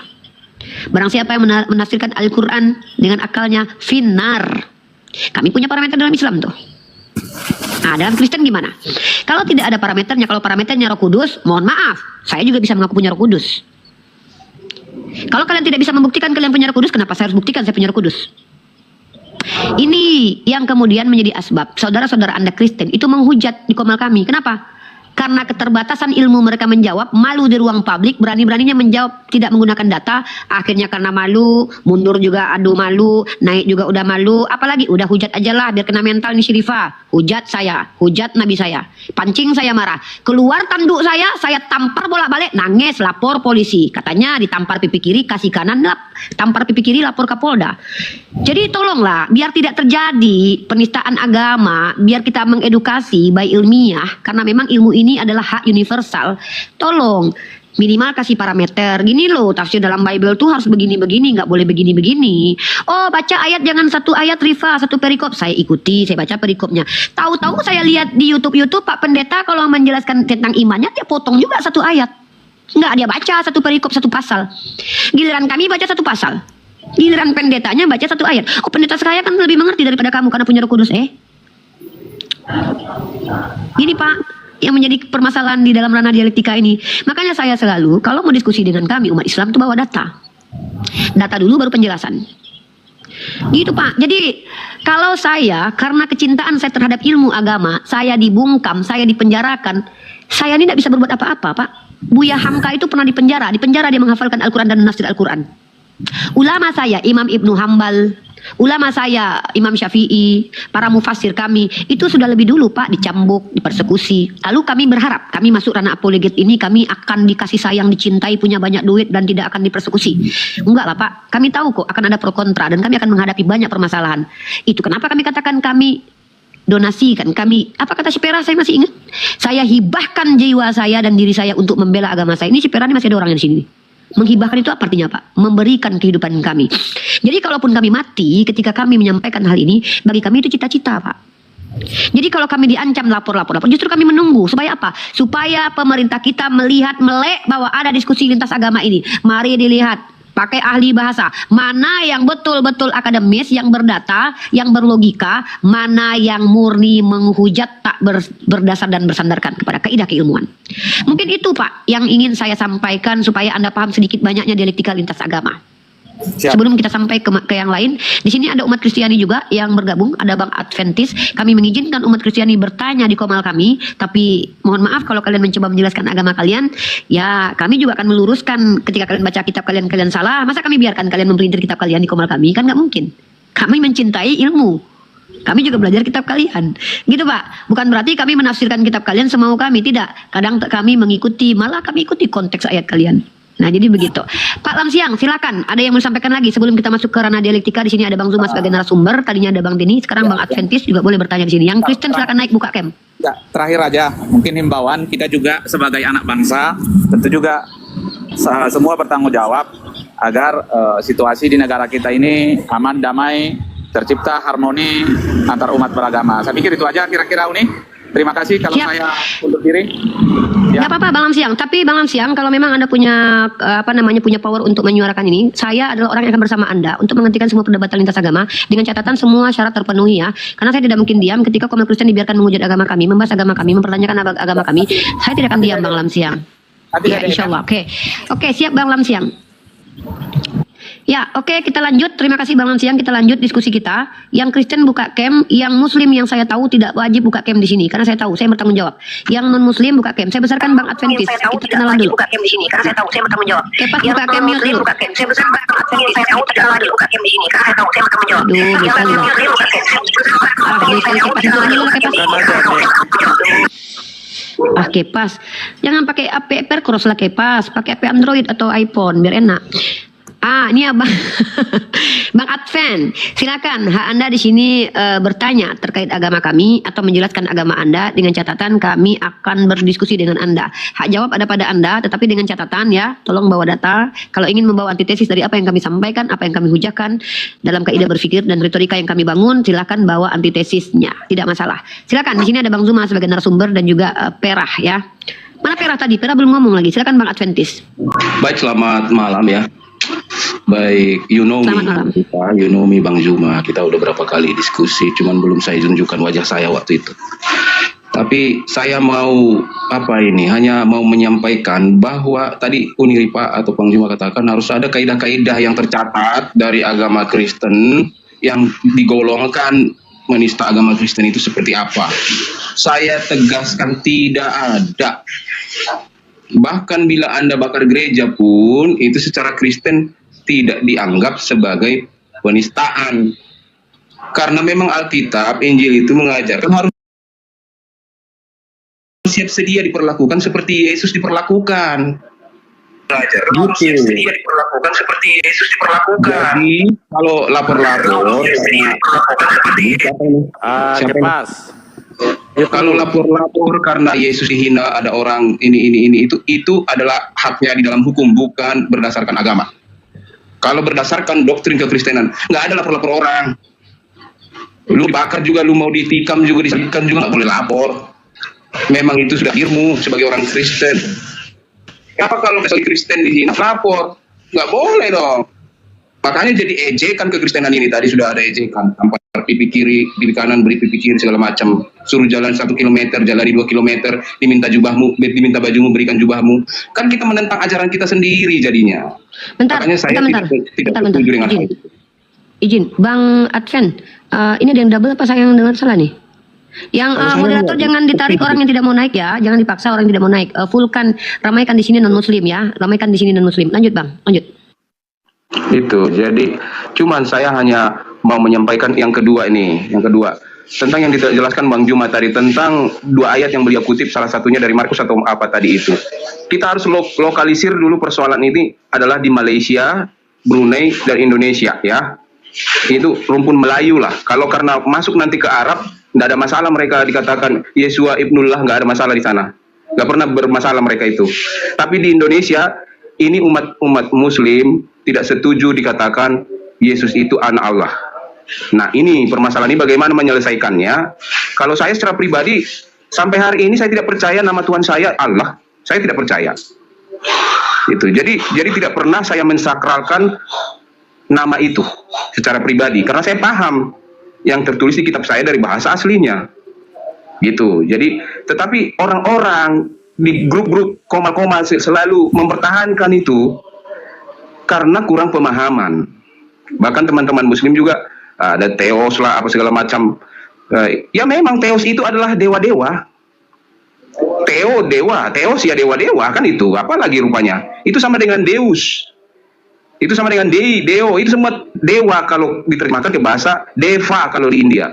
Barang siapa yang menafsirkan Al-Quran dengan akalnya, finar. Kami punya parameter dalam Islam tuh. Nah, dalam Kristen gimana? Kalau tidak ada parameternya, kalau parameternya Roh Kudus, mohon maaf, saya juga bisa mengaku punya Roh Kudus. Kalau kalian tidak bisa membuktikan kalian punya Roh Kudus, kenapa saya harus buktikan saya punya Roh Kudus? Ini yang kemudian menjadi asbab saudara-saudara Anda Kristen itu menghujat di komal kami. Kenapa? Karena keterbatasan ilmu mereka menjawab, malu di ruang publik, berani-beraninya menjawab tidak menggunakan data, akhirnya karena malu, mundur juga aduh malu, naik juga udah malu, apalagi udah hujat aja lah biar kena mental nih Syirifah, hujat saya, hujat Nabi saya, pancing saya marah, keluar tanduk saya tampar bolak-balik, nangis, lapor polisi, katanya ditampar pipi kiri, kasih kanan, tampar pipi kiri, lapor Kapolda. Jadi tolonglah, biar tidak terjadi penistaan agama, biar kita mengedukasi by ilmiah, karena memang ilmu ini adalah hak universal. Tolong minimal kasih parameter. Gini loh, tafsir dalam Bible tuh harus begini-begini, nggak boleh begini-begini. Oh, baca ayat jangan satu ayat rifa, satu perikop. Saya ikuti, saya baca perikopnya. Tahu-tahu saya lihat di YouTube Pak Pendeta kalau menjelaskan tentang imannya, dia potong juga satu ayat. Nggak, dia baca satu perikop, satu pasal. Giliran kami baca satu pasal. Giliran pendetanya baca satu ayat. Oh, pendeta saya kan lebih mengerti daripada kamu karena punya Roh Kudus. Gini Pak, yang menjadi permasalahan di dalam ranah dialektika ini. Makanya saya selalu, kalau mau diskusi dengan kami umat Islam itu bawa data. Data dulu baru penjelasan. Gitu Pak. Jadi kalau saya, karena kecintaan saya terhadap ilmu agama, saya dibungkam, saya dipenjarakan, saya ini tidak bisa berbuat apa-apa Pak. Buya Hamka itu pernah dipenjara dia menghafalkan Al-Quran dan menafsir Al-Quran. Ulama saya Imam Ibnu Hambal, ulama saya Imam Syafi'i, para mufassir kami itu sudah lebih dulu Pak dicambuk, dipersekusi. Lalu kami berharap kami masuk ranah apologet ini kami akan dikasih sayang, dicintai, punya banyak duit dan tidak akan dipersekusi. Enggak lah Pak, kami tahu kok akan ada pro kontra dan kami akan menghadapi banyak permasalahan. Itu kenapa kami katakan kami donasikan, kami, apa kata si Pera saya masih ingat, saya hibahkan jiwa saya dan diri saya untuk membela agama saya. Ini si Pera ini masih ada orangnya di sini. Menghibahkan itu apa artinya Pak? Memberikan kehidupan kami. Jadi kalaupun kami mati ketika kami menyampaikan hal ini, bagi kami itu cita-cita Pak. Jadi kalau kami diancam lapor, justru kami menunggu. Supaya apa? Supaya pemerintah kita melihat melek bahwa ada diskusi lintas agama ini. Mari dilihat. Pakai ahli bahasa. Mana yang betul-betul akademis, yang berdata, yang berlogika. Mana yang murni menghujat tak berdasar dan bersandarkan kepada kaidah keilmuan. Mungkin itu Pak yang ingin saya sampaikan supaya Anda paham sedikit banyaknya dialektika lintas agama. Siap. Sebelum kita sampai ke yang lain, di sini ada umat Kristiani juga yang bergabung, ada Bang Adventis. Kami mengizinkan umat Kristiani bertanya di komal kami, tapi mohon maaf kalau kalian mencoba menjelaskan agama kalian, ya kami juga akan meluruskan ketika kalian baca kitab kalian salah. Masa kami biarkan kalian memperintir kitab kalian di komal kami? Kan nggak mungkin. Kami mencintai ilmu. Kami juga belajar kitab kalian. Gitu Pak. Bukan berarti kami menafsirkan kitab kalian semau kami. Tidak. Kadang kami mengikuti, malah kami ikuti konteks ayat kalian. Nah, jadi begitu. Pak Lam Siang, silakan. Ada yang mau disampaikan lagi sebelum kita masuk ke ranah dialektika? Di sini ada Bang Zuma sebagai narasumber. Tadinya ada Bang Deni, sekarang Bang Adventis juga boleh bertanya di sini. Yang Kristen silakan naik buka cam. Ya, terakhir aja, mungkin himbauan kita juga sebagai anak bangsa, tentu juga semua bertanggung jawab agar situasi di negara kita ini aman, damai, tercipta harmoni antar umat beragama. Saya pikir itu aja kira-kira Uni. Terima kasih kalau Siap. saya undur diri. Nggak apa-apa Bang Lamsiang, tapi Bang Lamsiang kalau memang Anda punya punya power untuk menyuarakan ini, saya adalah orang yang akan bersama Anda untuk menghentikan semua perdebatan lintas agama dengan catatan semua syarat terpenuhi ya. Karena saya tidak mungkin diam ketika kaum Kristen dibiarkan menghujat agama kami, membahas agama kami, mempertanyakan agama kami. Saya tidak akan diam Bang Lamsiang. Ya, insya Allah. Oke, siap Bang Lamsiang. Ya, oke, kita lanjut. Terima kasih Bang Lamsiang. Kita lanjut diskusi kita. Yang Kristen buka camp, yang Muslim yang saya tahu tidak wajib buka camp di sini karena saya tahu, saya bertanggung jawab. Yang non Muslim buka camp. Saya besarkan Bang Adventis. Kita kenalan dulu. Buka camp di sini karena saya tahu, saya bertanggung jawab. Kepas buka camp mute dulu. Buka camp. Saya besarkan Bang Adventis. Saya tahu tidak ada buka camp di sini karena saya tahu, saya bertanggung jawab. Aduh, bisa juga. Kepas. Jangan pakai AP Percross lah Kepas. Pakai AP Android atau iPhone biar enak. Ini Abang Bang Adven, silakan hak Anda di sini bertanya terkait agama kami atau menjelaskan agama Anda dengan catatan kami akan berdiskusi dengan Anda. Hak jawab ada pada Anda, tetapi dengan catatan ya, tolong bawa data. Kalau ingin membawa antitesis dari apa yang kami sampaikan, apa yang kami hujahkan dalam kaidah berpikir dan retorika yang kami bangun, silakan bawa antitesisnya, tidak masalah. Silakan, di sini ada Bang Zuma sebagai narasumber dan juga Perah ya. Mana Perah tadi? Perah belum ngomong lagi. Silakan Bang Adventis. Baik, selamat malam ya. Baik, you know me Bang Zuma. Kita udah berapa kali diskusi, cuman belum saya tunjukkan wajah saya waktu itu. Tapi saya mau hanya mau menyampaikan bahwa tadi Uniripa atau Bang Zuma katakan harus ada kaidah-kaidah yang tercatat dari agama Kristen yang digolongkan menista agama Kristen itu seperti apa. Saya tegaskan tidak ada. Bahkan bila Anda bakar gereja pun itu secara Kristen tidak dianggap sebagai penistaan. Karena memang Alkitab, Injil itu mengajarkan harus siap sedia diperlakukan seperti Yesus diperlakukan. Harus siap sedia diperlakukan seperti Yesus diperlakukan. Jadi kalau lapor-lapor Kepas. kalau lapor-lapor karena Yesus dihina, ada orang ini itu adalah haknya di dalam hukum, bukan berdasarkan agama. Kalau berdasarkan doktrin kekristenan, nggak ada lapor-lapor orang. Lu bakar juga, lu mau ditikam juga, disalibkan juga, nggak boleh lapor. Memang itu sudah ilmu sebagai orang Kristen. Apa kalau misalnya Kristen dihina, lapor? Nggak boleh dong. Makanya jadi ejekan kekristenan ini. Tadi sudah ada ejekan, tampar pipi kiri, pipi kanan, beri pipi kiri, segala macam. Suruh jalan 1 kilometer, jalani 2 kilometer, diminta jubahmu, diminta bajumu, berikan jubahmu. Kan kita menentang ajaran kita sendiri jadinya. Makanya saya tidak setuju dengan hal itu. Izin, Bang Adven, ini ada yang double apa saya yang dengar salah nih? Yang moderator jangan ditarik orang yang tidak mau naik ya, jangan dipaksa orang yang tidak mau naik. Fullkan, ramaikan di sini non Muslim ya, ramaikan di sini non Muslim. Lanjut Bang, lanjut. Itu, jadi cuman saya hanya mau menyampaikan yang kedua ini, tentang yang dijelaskan Bang Zuma tadi, tentang 2 ayat yang beliau kutip, salah satunya dari Markus atau apa tadi itu. Kita harus lokalisir dulu persoalan ini adalah di Malaysia, Brunei, dan Indonesia ya. Itu rumpun Melayu lah. Kalau karena masuk nanti ke Arab, nggak ada masalah mereka dikatakan Yesua Ibnullah, nggak ada masalah di sana. Nggak pernah bermasalah mereka itu. Tapi di Indonesia, ini umat Muslim tidak setuju dikatakan Yesus itu anak Allah. Nah, ini permasalahan ini bagaimana menyelesaikannya? Kalau saya secara pribadi sampai hari ini saya tidak percaya nama Tuhan saya Allah. Saya tidak percaya. Itu. Jadi tidak pernah saya mensakralkan nama itu secara pribadi karena saya paham yang tertulis di kitab saya dari bahasa aslinya. Gitu. Jadi tetapi orang-orang di grup-grup koma-koma selalu mempertahankan itu karena kurang pemahaman. Bahkan teman-teman Muslim juga ada teos lah apa segala macam. Ya memang teos itu adalah dewa-dewa. Teos ya dewa-dewa kan itu. Apalagi rupanya? Itu sama dengan Deus. Itu sama dengan Deo. Itu semua dewa kalau diterjemahkan ke bahasa Deva kalau di India.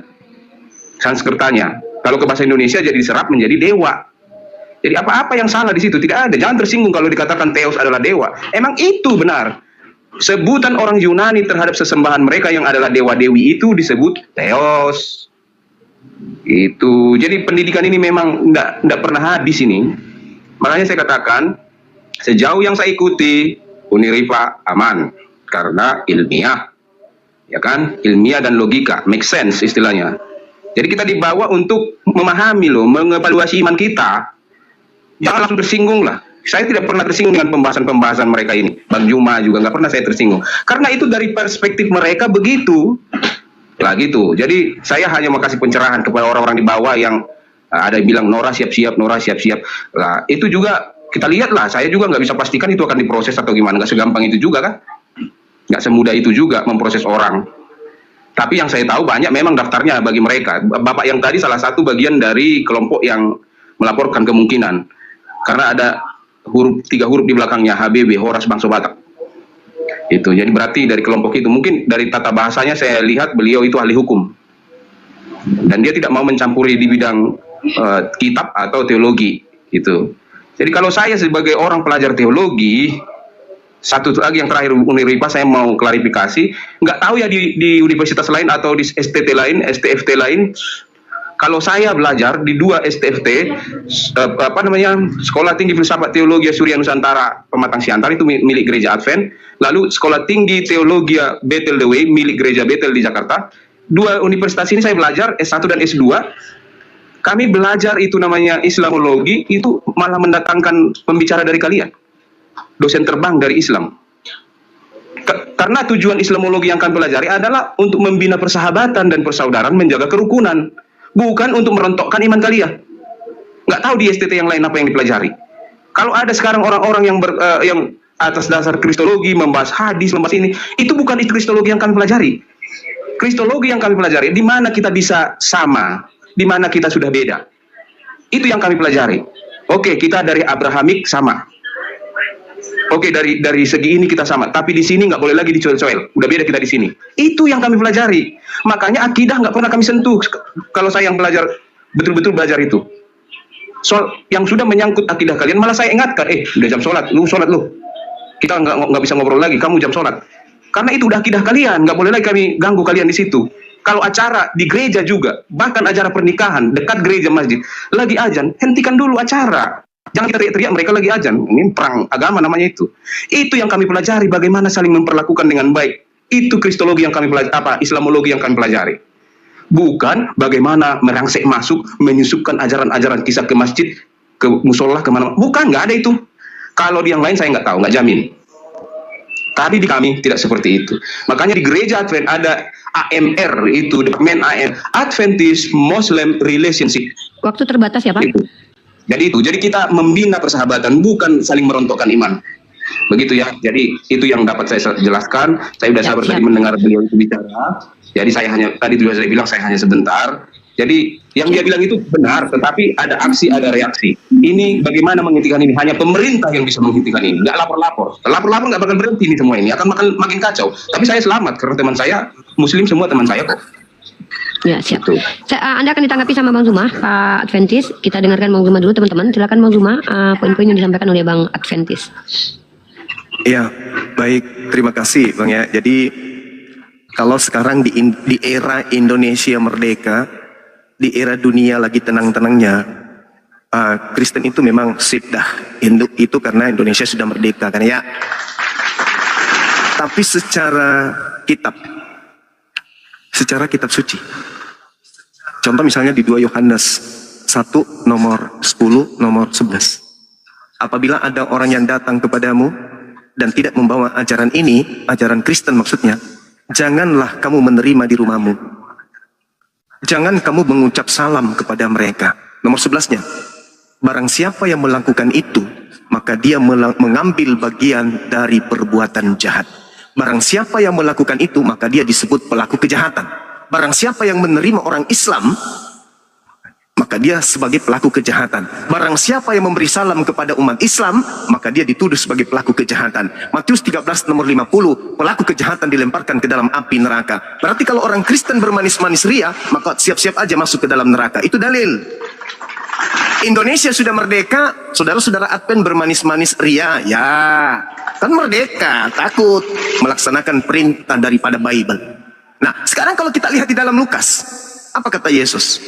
Sanskertanya. Kalau ke bahasa Indonesia jadi diserap menjadi dewa. Jadi apa-apa yang salah di situ tidak ada. Jangan tersinggung kalau dikatakan Theos adalah dewa. Emang itu benar. Sebutan orang Yunani terhadap sesembahan mereka yang adalah dewa-dewi itu disebut Theos. Itu. Jadi pendidikan ini memang tidak pernah habis ini. Makanya saya katakan sejauh yang saya ikuti Uniripa aman karena ilmiah. Ya kan? Ilmiah dan logika, make sense istilahnya. Jadi kita dibawa untuk memahami loh, mengevaluasi iman kita. Jangan langsung tersinggung lah. Saya tidak pernah tersinggung dengan pembahasan-pembahasan mereka ini. Bang Juma juga nggak pernah saya tersinggung. Karena itu dari perspektif mereka begitu. Lah gitu. Jadi saya hanya mau kasih pencerahan kepada orang-orang di bawah yang ada yang bilang Nora siap-siap, Nora siap-siap. Lah itu juga kita lihat lah. Saya juga nggak bisa pastikan itu akan diproses atau gimana. Nggak segampang itu juga kan. Nggak semudah itu juga memproses orang. Tapi yang saya tahu banyak memang daftarnya bagi mereka. Bapak yang tadi salah satu bagian dari kelompok yang melaporkan kemungkinan. Karena ada tiga huruf di belakangnya, HBB, Horas Bangsa Batak. Itu jadi berarti dari kelompok itu. Mungkin dari tata bahasanya saya lihat beliau itu ahli hukum dan dia tidak mau mencampuri di bidang kitab atau teologi gitu. Jadi kalau saya sebagai orang pelajar teologi, satu lagi yang terakhir Uniripa saya mau klarifikasi, nggak tahu ya di universitas lain atau di STT lain, STFT lain. Kalau saya belajar di 2 STFT, Sekolah Tinggi Filsafat Teologi Surya Nusantara Pematang Siantar itu milik Gereja Advent, lalu Sekolah Tinggi Teologi Bethel the Way milik Gereja Bethel di Jakarta. 2 universitas ini saya belajar S1 dan S2. Kami belajar itu namanya Islamologi, itu malah mendatangkan pembicara dari kalian, dosen terbang dari Islam. Karena tujuan Islamologi yang kami pelajari adalah untuk membina persahabatan dan persaudaraan, menjaga kerukunan. Bukan untuk merontokkan iman kalian. Nggak tahu di STT yang lain apa yang dipelajari. Kalau ada sekarang orang-orang yang atas dasar kristologi membahas hadis, membahas ini, itu bukan kristologi yang kami pelajari. Kristologi yang kami pelajari, di mana kita bisa sama, di mana kita sudah beda. Itu yang kami pelajari. Oke, kita dari Abrahamik sama. Oke, dari segi ini kita sama, tapi di sini nggak boleh lagi dicoel-coel. Udah beda kita di sini. Itu yang kami pelajari. Makanya akidah nggak pernah kami sentuh. Kalau saya yang belajar, betul-betul belajar itu. Soal yang sudah menyangkut akidah kalian, malah saya ingatkan, udah jam sholat, lu sholat lu. Kita nggak bisa ngobrol lagi, kamu jam sholat. Karena itu udah akidah kalian, nggak boleh lagi kami ganggu kalian di situ. Kalau acara di gereja juga, bahkan acara pernikahan dekat gereja masjid, lagi azan, hentikan dulu acara. Jangan kita teriak-teriak mereka lagi azan. Ini perang agama namanya itu. Itu yang kami pelajari, bagaimana saling memperlakukan dengan baik. Itu kristologi yang kami pelajari, Islamologi yang kami pelajari. Bukan bagaimana merangsek masuk, menyusupkan ajaran-ajaran kisah ke masjid, ke musola, kemana. Bukan, nggak ada itu. Kalau di yang lain saya nggak tahu, nggak jamin. Tapi di kami tidak seperti itu. Makanya di gereja Advent ada AMR, itu Departemen AM, Adventist Muslim Relationship. Waktu terbatas ya Pak? Itu. Jadi kita membina persahabatan, bukan saling merontokkan iman. Begitu ya. Jadi itu yang dapat saya jelaskan. Saya sudah sabar tadi mendengar beliau itu bicara. Jadi tadi juga saya bilang saya hanya sebentar. Jadi yang dia bilang itu benar, tetapi ada aksi, ada reaksi. Ini bagaimana menghentikan ini? Hanya pemerintah yang bisa menghentikan ini. Nggak lapor-lapor. Lapor-lapor nggak bakal berhenti ini semua ini. Akan makin kacau. Tapi saya selamat karena teman saya Muslim, semua teman saya kok. Ya, siap. Anda akan ditanggapi sama Bang Zuma, Pak Adventis. Kita dengarkan Bang Zuma dulu, teman-teman. Silakan Bang Zuma, poin-poin yang disampaikan oleh Bang Adventis. Ya, baik. Terima kasih, Bang ya. Jadi, kalau sekarang di era Indonesia merdeka, di era dunia lagi tenang-tenangnya, Kristen itu memang sip dah. Itu karena Indonesia sudah merdeka, kan ya. Tapi secara kitab suci. Contoh misalnya di 2 Yohanes 1 nomor 10 nomor 11. Apabila ada orang yang datang kepadamu dan tidak membawa ajaran ini, ajaran Kristen maksudnya, janganlah kamu menerima di rumahmu. Jangan kamu mengucap salam kepada mereka. Nomor 11-nya. Barang siapa yang melakukan itu, maka dia mengambil bagian dari perbuatan jahat. Barang siapa yang melakukan itu, maka dia disebut pelaku kejahatan. Barang siapa yang menerima orang Islam, maka dia sebagai pelaku kejahatan. Barang siapa yang memberi salam kepada umat Islam, maka dia dituduh sebagai pelaku kejahatan. Matius 13 nomor 50, pelaku kejahatan dilemparkan ke dalam api neraka. Berarti kalau orang Kristen bermanis-manis ria, maka siap-siap aja masuk ke dalam neraka. Itu dalil. Indonesia sudah merdeka, saudara-saudara Advent bermanis-manis ria, ya kan merdeka, takut melaksanakan perintah daripada Bible. Nah, sekarang kalau kita lihat di dalam Lukas, apa kata Yesus?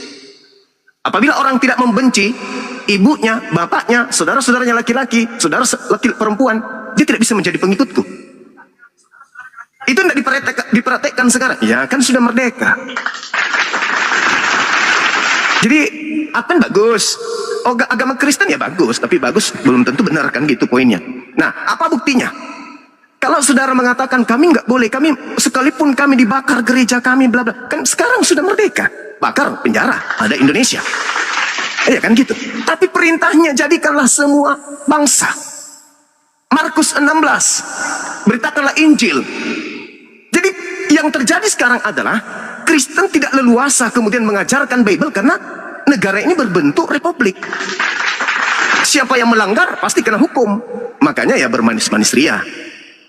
Apabila orang tidak membenci ibunya, bapaknya, saudara-saudaranya laki-laki, saudara perempuan, dia tidak bisa menjadi pengikutku. Itu tidak diperhatikan sekarang. Ya kan sudah merdeka. Jadi Advent bagus, agama Kristen ya bagus, tapi bagus belum tentu benar kan gitu poinnya. Nah, apa buktinya? Kalau saudara mengatakan kami nggak boleh, kami sekalipun kami dibakar gereja kami bla bla, kan sekarang sudah merdeka, bakar penjara ada Indonesia, ya kan gitu. Tapi perintahnya jadikanlah semua bangsa. Markus 16, beritakanlah Injil. Jadi yang terjadi sekarang adalah Kristen tidak leluasa kemudian mengajarkan Bible karena negara ini berbentuk republik. Siapa yang melanggar pasti kena hukum. Makanya ya bermanis-manis ria.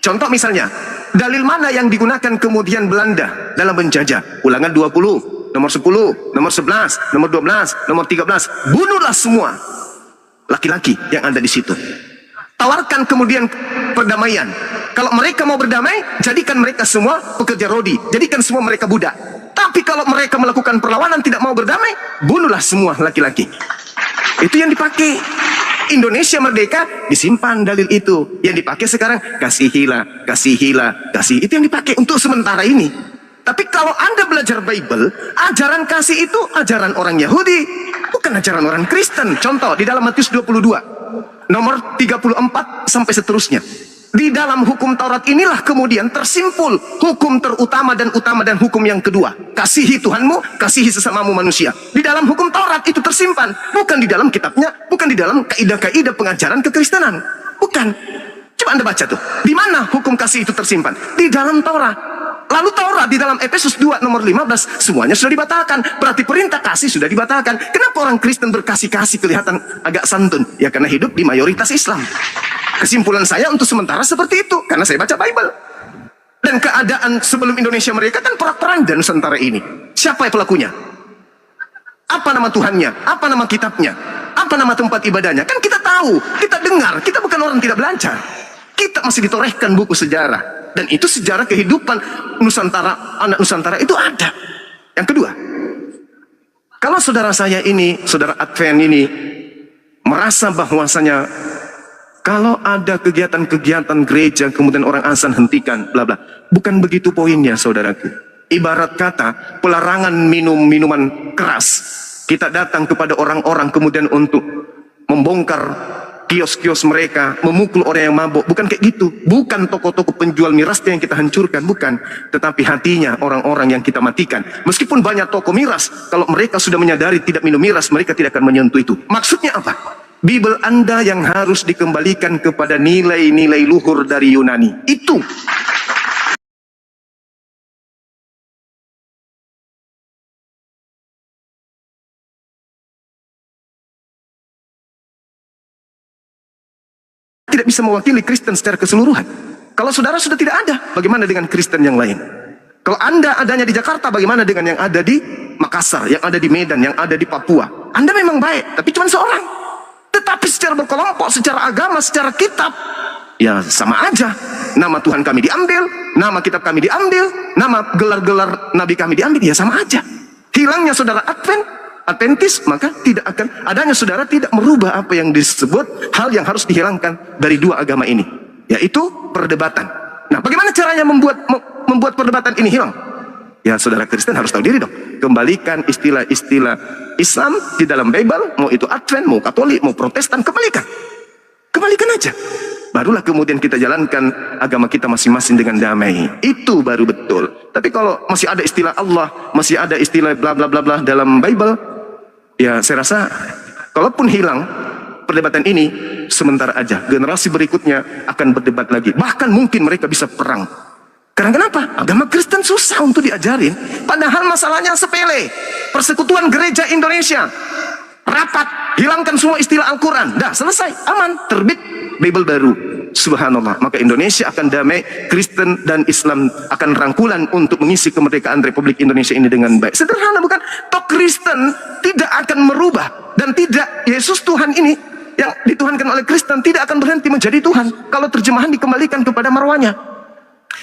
Contoh misalnya, dalil mana yang digunakan kemudian Belanda dalam menjajah? Ulangan 20, nomor 10, nomor 11, nomor 12, nomor 13. Bunuhlah semua laki-laki yang ada di situ. Tawarkan kemudian perdamaian. Kalau mereka mau berdamai, jadikan mereka semua pekerja rodi, jadikan semua mereka budak. Tapi kalau mereka melakukan perlawanan tidak mau berdamai, bunuhlah semua laki-laki. Itu yang dipakai. Indonesia merdeka, disimpan dalil itu. Yang dipakai sekarang, kasihilah, kasihilah, kasih. Itu yang dipakai untuk sementara ini. Tapi kalau Anda belajar Bible, ajaran kasih itu ajaran orang Yahudi, bukan ajaran orang Kristen. Contoh, di dalam Matius 22, nomor 34 sampai seterusnya. Di dalam hukum Taurat inilah kemudian tersimpul hukum terutama dan hukum yang kedua. Kasihi Tuhanmu, kasihi sesamamu manusia. Di dalam hukum Taurat itu tersimpan. Bukan di dalam kitabnya, bukan di dalam kaidah-kaidah pengajaran kekristenan. Bukan. Coba Anda baca tuh. Di mana hukum kasih itu tersimpan? Di dalam Taurat. Lalu Taurat di dalam Efesus 2 nomor 15 semuanya sudah dibatalkan. Berarti perintah kasih sudah dibatalkan. Kenapa orang Kristen berkasih-kasih kelihatan agak santun? Ya karena hidup di mayoritas Islam. Kesimpulan saya untuk sementara seperti itu karena saya baca Bible. Dan keadaan sebelum Indonesia merdeka kan porak-poranda Nusantara ini. Siapa pelakunya? Apa nama Tuhannya? Apa nama kitabnya? Apa nama tempat ibadahnya? Kan kita tahu, kita dengar, kita bukan orang tidak belajar. Kita masih ditorehkan buku sejarah. Dan itu sejarah kehidupan Nusantara, anak Nusantara itu ada. Yang kedua, kalau saudara saya ini, saudara Advent ini, merasa bahwasanya kalau ada kegiatan-kegiatan gereja, kemudian orang azan hentikan, bla bla. Bukan begitu poinnya, saudaraku. Ibarat kata, pelarangan minum minuman keras. Kita datang kepada orang-orang kemudian untuk membongkar kios-kios mereka, memukul orang yang mabuk. Bukan kayak gitu. Bukan toko-toko penjual mirasnya yang kita hancurkan, bukan. Tetapi hatinya orang-orang yang kita matikan. Meskipun banyak toko miras, kalau mereka sudah menyadari tidak minum miras, mereka tidak akan menyentuh itu. Maksudnya apa? Bible Anda yang harus dikembalikan kepada nilai-nilai luhur dari Yunani. Itu. Tidak bisa mewakili Kristen secara keseluruhan. Kalau saudara sudah tidak ada, bagaimana dengan Kristen yang lain? Kalau Anda adanya di Jakarta, bagaimana dengan yang ada di Makassar, yang ada di Medan, yang ada di Papua? Anda memang baik, tapi cuma seorang. Tetapi secara berkelompok, secara agama, secara kitab, ya sama aja. Nama Tuhan kami diambil, nama kitab kami diambil, nama gelar-gelar nabi kami diambil, ya sama aja. Hilangnya saudara Adventis, maka tidak akan adanya saudara tidak merubah apa yang disebut hal yang harus dihilangkan dari dua agama ini, yaitu perdebatan. Nah, bagaimana caranya membuat perdebatan ini hilang? Ya, saudara Kristen harus tahu diri dong. Kembalikan istilah-istilah Islam di dalam Bible, mau itu Advent, mau Katolik, mau Protestan, kembalikan. Kembalikan aja. Barulah kemudian kita jalankan agama kita masing-masing dengan damai. Itu baru betul. Tapi kalau masih ada istilah Allah, masih ada istilah bla bla bla bla dalam Bible, ya saya rasa kalaupun hilang perdebatan ini sementara aja. Generasi berikutnya akan berdebat lagi. Bahkan mungkin mereka bisa perang. Karena kenapa? Agama Kristen susah untuk diajarin. Padahal masalahnya sepele. Persekutuan Gereja Indonesia. Rapat. Hilangkan semua istilah Al-Quran. Dah selesai. Aman. Terbit Bible baru. Subhanallah. Maka Indonesia akan damai. Kristen dan Islam akan rangkulan untuk mengisi kemerdekaan Republik Indonesia ini dengan baik. Sederhana bukan? Toh Kristen tidak akan merubah. Dan tidak Yesus Tuhan ini yang dituhankan oleh Kristen tidak akan berhenti menjadi Tuhan. Kalau terjemahan dikembalikan kepada marwahnya.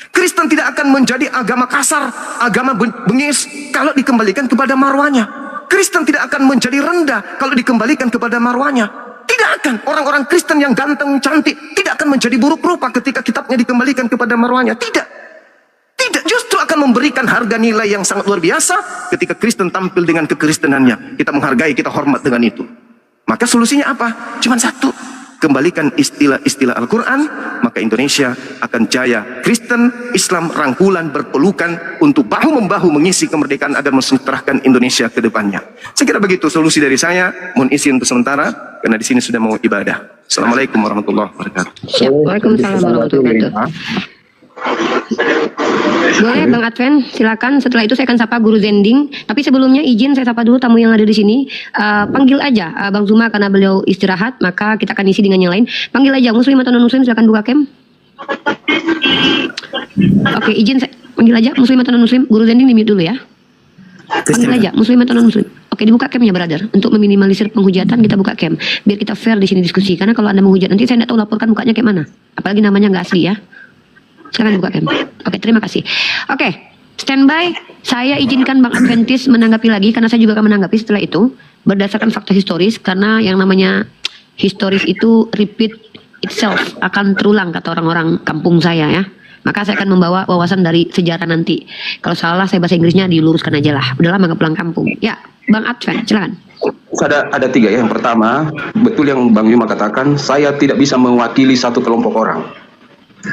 Kristen tidak akan menjadi agama kasar, agama bengis kalau dikembalikan kepada marwahnya. Kristen tidak akan menjadi rendah kalau dikembalikan kepada marwahnya. Tidak akan. Orang-orang Kristen yang ganteng, cantik tidak akan menjadi buruk rupa ketika kitabnya dikembalikan kepada marwahnya. Tidak. Tidak, justru akan memberikan harga nilai yang sangat luar biasa ketika Kristen tampil dengan kekristenannya. Kita menghargai, kita hormat dengan itu. Maka solusinya apa? Cuma satu. Kembalikan istilah-istilah Al-Quran, maka Indonesia akan jaya. Kristen, Islam, rangkulan, berpelukan untuk bahu-membahu mengisi kemerdekaan agar mensejahterakan Indonesia ke depannya. Saya kira begitu solusi dari saya. Mohon izin untuk sementara, karena di sini sudah mau ibadah. Assalamualaikum warahmatullahi wabarakatuh. Siap. Waalaikumsalam warahmatullahi wabarakatuh. Boleh Bang Adven, silakan. Setelah itu saya akan sapa Guru Zending. Tapi sebelumnya izin saya sapa dulu tamu yang ada di sini. Panggil aja Bang Zuma karena beliau istirahat, maka kita akan isi dengan yang lain. Panggil aja Muslim atau non Muslim, silakan buka cam. Oke, izin saya panggil aja Muslim atau non Muslim. Guru Zending di mute dulu ya. Panggil aja Muslim atau non Muslim. Oke, dibuka camnya brother. Untuk meminimalisir penghujatan kita buka cam biar kita fair di sini diskusi. Karena kalau Anda menghujat nanti saya tidak tahu laporkan mukanya kayak mana. Apalagi namanya nggak asli ya. Silakan buka cam. Oke, terima kasih. Oke, standby. Saya izinkan Bang Adventis menanggapi lagi karena saya juga akan menanggapi setelah itu berdasarkan fakta historis, karena yang namanya historis itu repeat itself, akan terulang kata orang-orang kampung saya ya. Maka saya akan membawa wawasan dari sejarah nanti. Kalau salah saya bahasa Inggrisnya diluruskan aja lah. Udah lama nggak pulang kampung. Ya, Bang Adven, silakan. Ada tiga ya. Yang pertama, betul yang Bang Yuma katakan, saya tidak bisa mewakili satu kelompok orang.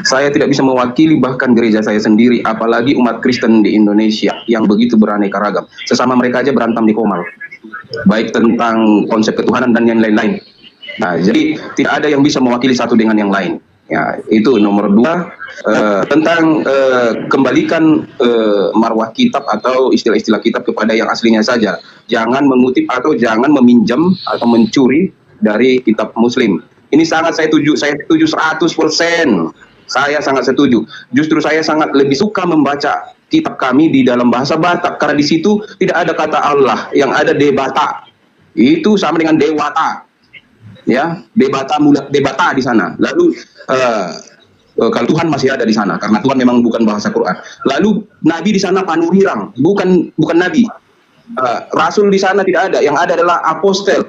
Saya tidak bisa mewakili bahkan gereja saya sendiri, apalagi umat Kristen di Indonesia yang begitu beraneka ragam. Sesama mereka aja berantem di Komal, baik tentang konsep ketuhanan dan yang lain-lain. Nah, jadi tidak ada yang bisa mewakili satu dengan yang lain. Ya, itu nomor dua. Tentang kembalikan marwah kitab atau istilah-istilah kitab kepada yang aslinya saja. Jangan mengutip atau jangan meminjam atau mencuri dari kitab Muslim. Ini sangat saya setuju 100%. Saya sangat setuju. Justru saya sangat lebih suka membaca kitab kami di dalam bahasa Batak karena di situ tidak ada kata Allah, yang ada debata. Itu sama dengan dewata. Ya, debata di sana. Lalu kalau Tuhan masih ada di sana karena Tuhan memang bukan bahasa Quran. Lalu nabi di sana panurirang, bukan nabi. Rasul di sana tidak ada, yang ada adalah apostel.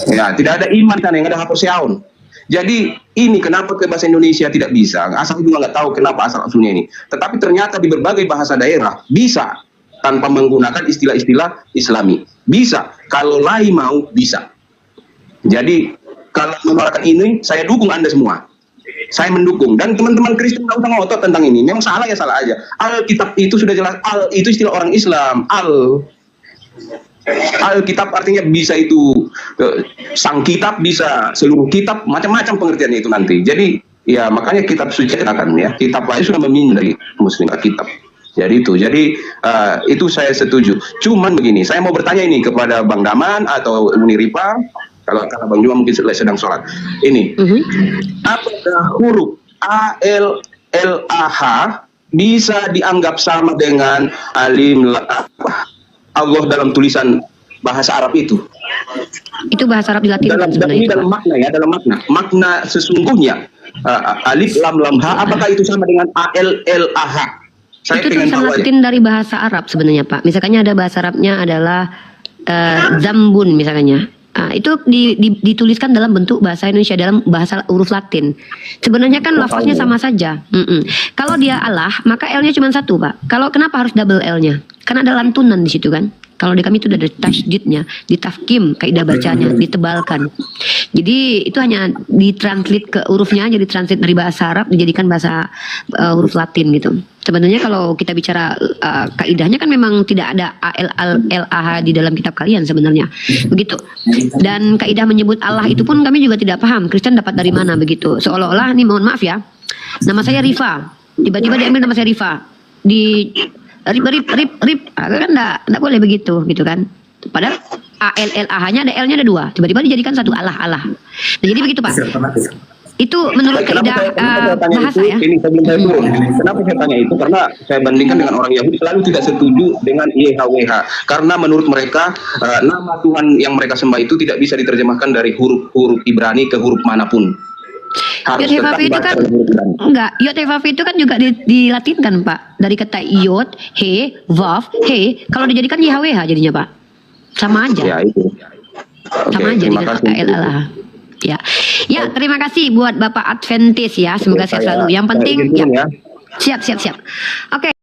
Ya, tidak ada iman di sana, yang ada haposeaun. Jadi ini kenapa ke bahasa Indonesia tidak bisa? Asal juga nggak tahu kenapa asal usulnya ini. Tetapi ternyata di berbagai bahasa daerah bisa tanpa menggunakan istilah-istilah Islami. Bisa, kalau lai mau bisa. Jadi kalau menyuarakan ini, saya dukung Anda semua. Saya mendukung, dan teman-teman Kristen nggak usah ngotot tentang ini. Memang salah ya salah aja. Alkitab itu sudah jelas. Itu istilah orang Islam. Alkitab artinya bisa itu sang kitab, bisa seluruh kitab, macam-macam pengertiannya itu nanti. Jadi ya makanya kitab suci katakan ya, kitab lain sudah meminjam dari Muslim kitab. Jadi itu saya setuju. Cuman begini, saya mau bertanya ini kepada Bang Daman atau Muniripa. Kalau Bang Juma mungkin sedang sholat. Ini, apakah huruf A-L-L-A-H bisa dianggap sama dengan alim Allah dalam tulisan bahasa Arab itu? Itu bahasa Arab di Latin kan sebenarnya. Ini dalam makna ya, makna sesungguhnya alif lam lam ha, apakah itu sama dengan A-L-L-A-H? Itu tulisan Latin dari bahasa Arab sebenarnya Pak. Misalkannya ada bahasa Arabnya adalah zambun misalnya. Itu dituliskan dalam bentuk bahasa Indonesia dalam bahasa huruf Latin. Sebenarnya kan lafaznya sama saja. Kalau dia Allah, maka L-nya cuma satu, Pak. Kalau kenapa harus double L-nya? Karena ada lantunan di situ kan. Kalau di kami itu ada tasydidnya, ditafkim kaidah bacanya, ditebalkan. Jadi itu hanya ditranslate ke hurufnya, jadi translate dari bahasa Arab dijadikan bahasa huruf Latin gitu. Sebenarnya kalau kita bicara kaidahnya kan memang tidak ada A-L-L-A-H di dalam kitab kalian sebenarnya. Begitu. Dan kaidah menyebut Allah itu pun kami juga tidak paham. Kristen dapat dari mana begitu. Seolah-olah ini mohon maaf ya. Nama saya Rifa. Tiba-tiba diambil nama saya Rifa. Rip kan enggak boleh begitu gitu kan. Padahal A-L-L-A-H-nya ada L-nya ada dua. Tiba-tiba dijadikan satu Allah. Nah, jadi begitu Pak. Itu menurut kaidah bahasa ya. Ini sebelum saya turun. Kenapa saya tanya itu? Karena saya bandingkan dengan orang Yahudi selalu tidak setuju dengan YHWH. Karena menurut mereka nama Tuhan yang mereka sembah itu tidak bisa diterjemahkan dari huruf Ibrani ke huruf manapun. Yod itu kan enggak. Yod itu kan juga dilatinkan Pak. Dari kata Yod, He, Vav, He. Kalau dijadikan YHWH jadinya Pak. Sama aja. Ya itu. Sama aja dengan A-L-L-A. Ya, terima kasih buat Bapak Adventis ya. Semoga sehat selalu. Yang penting ya. Siap. Oke.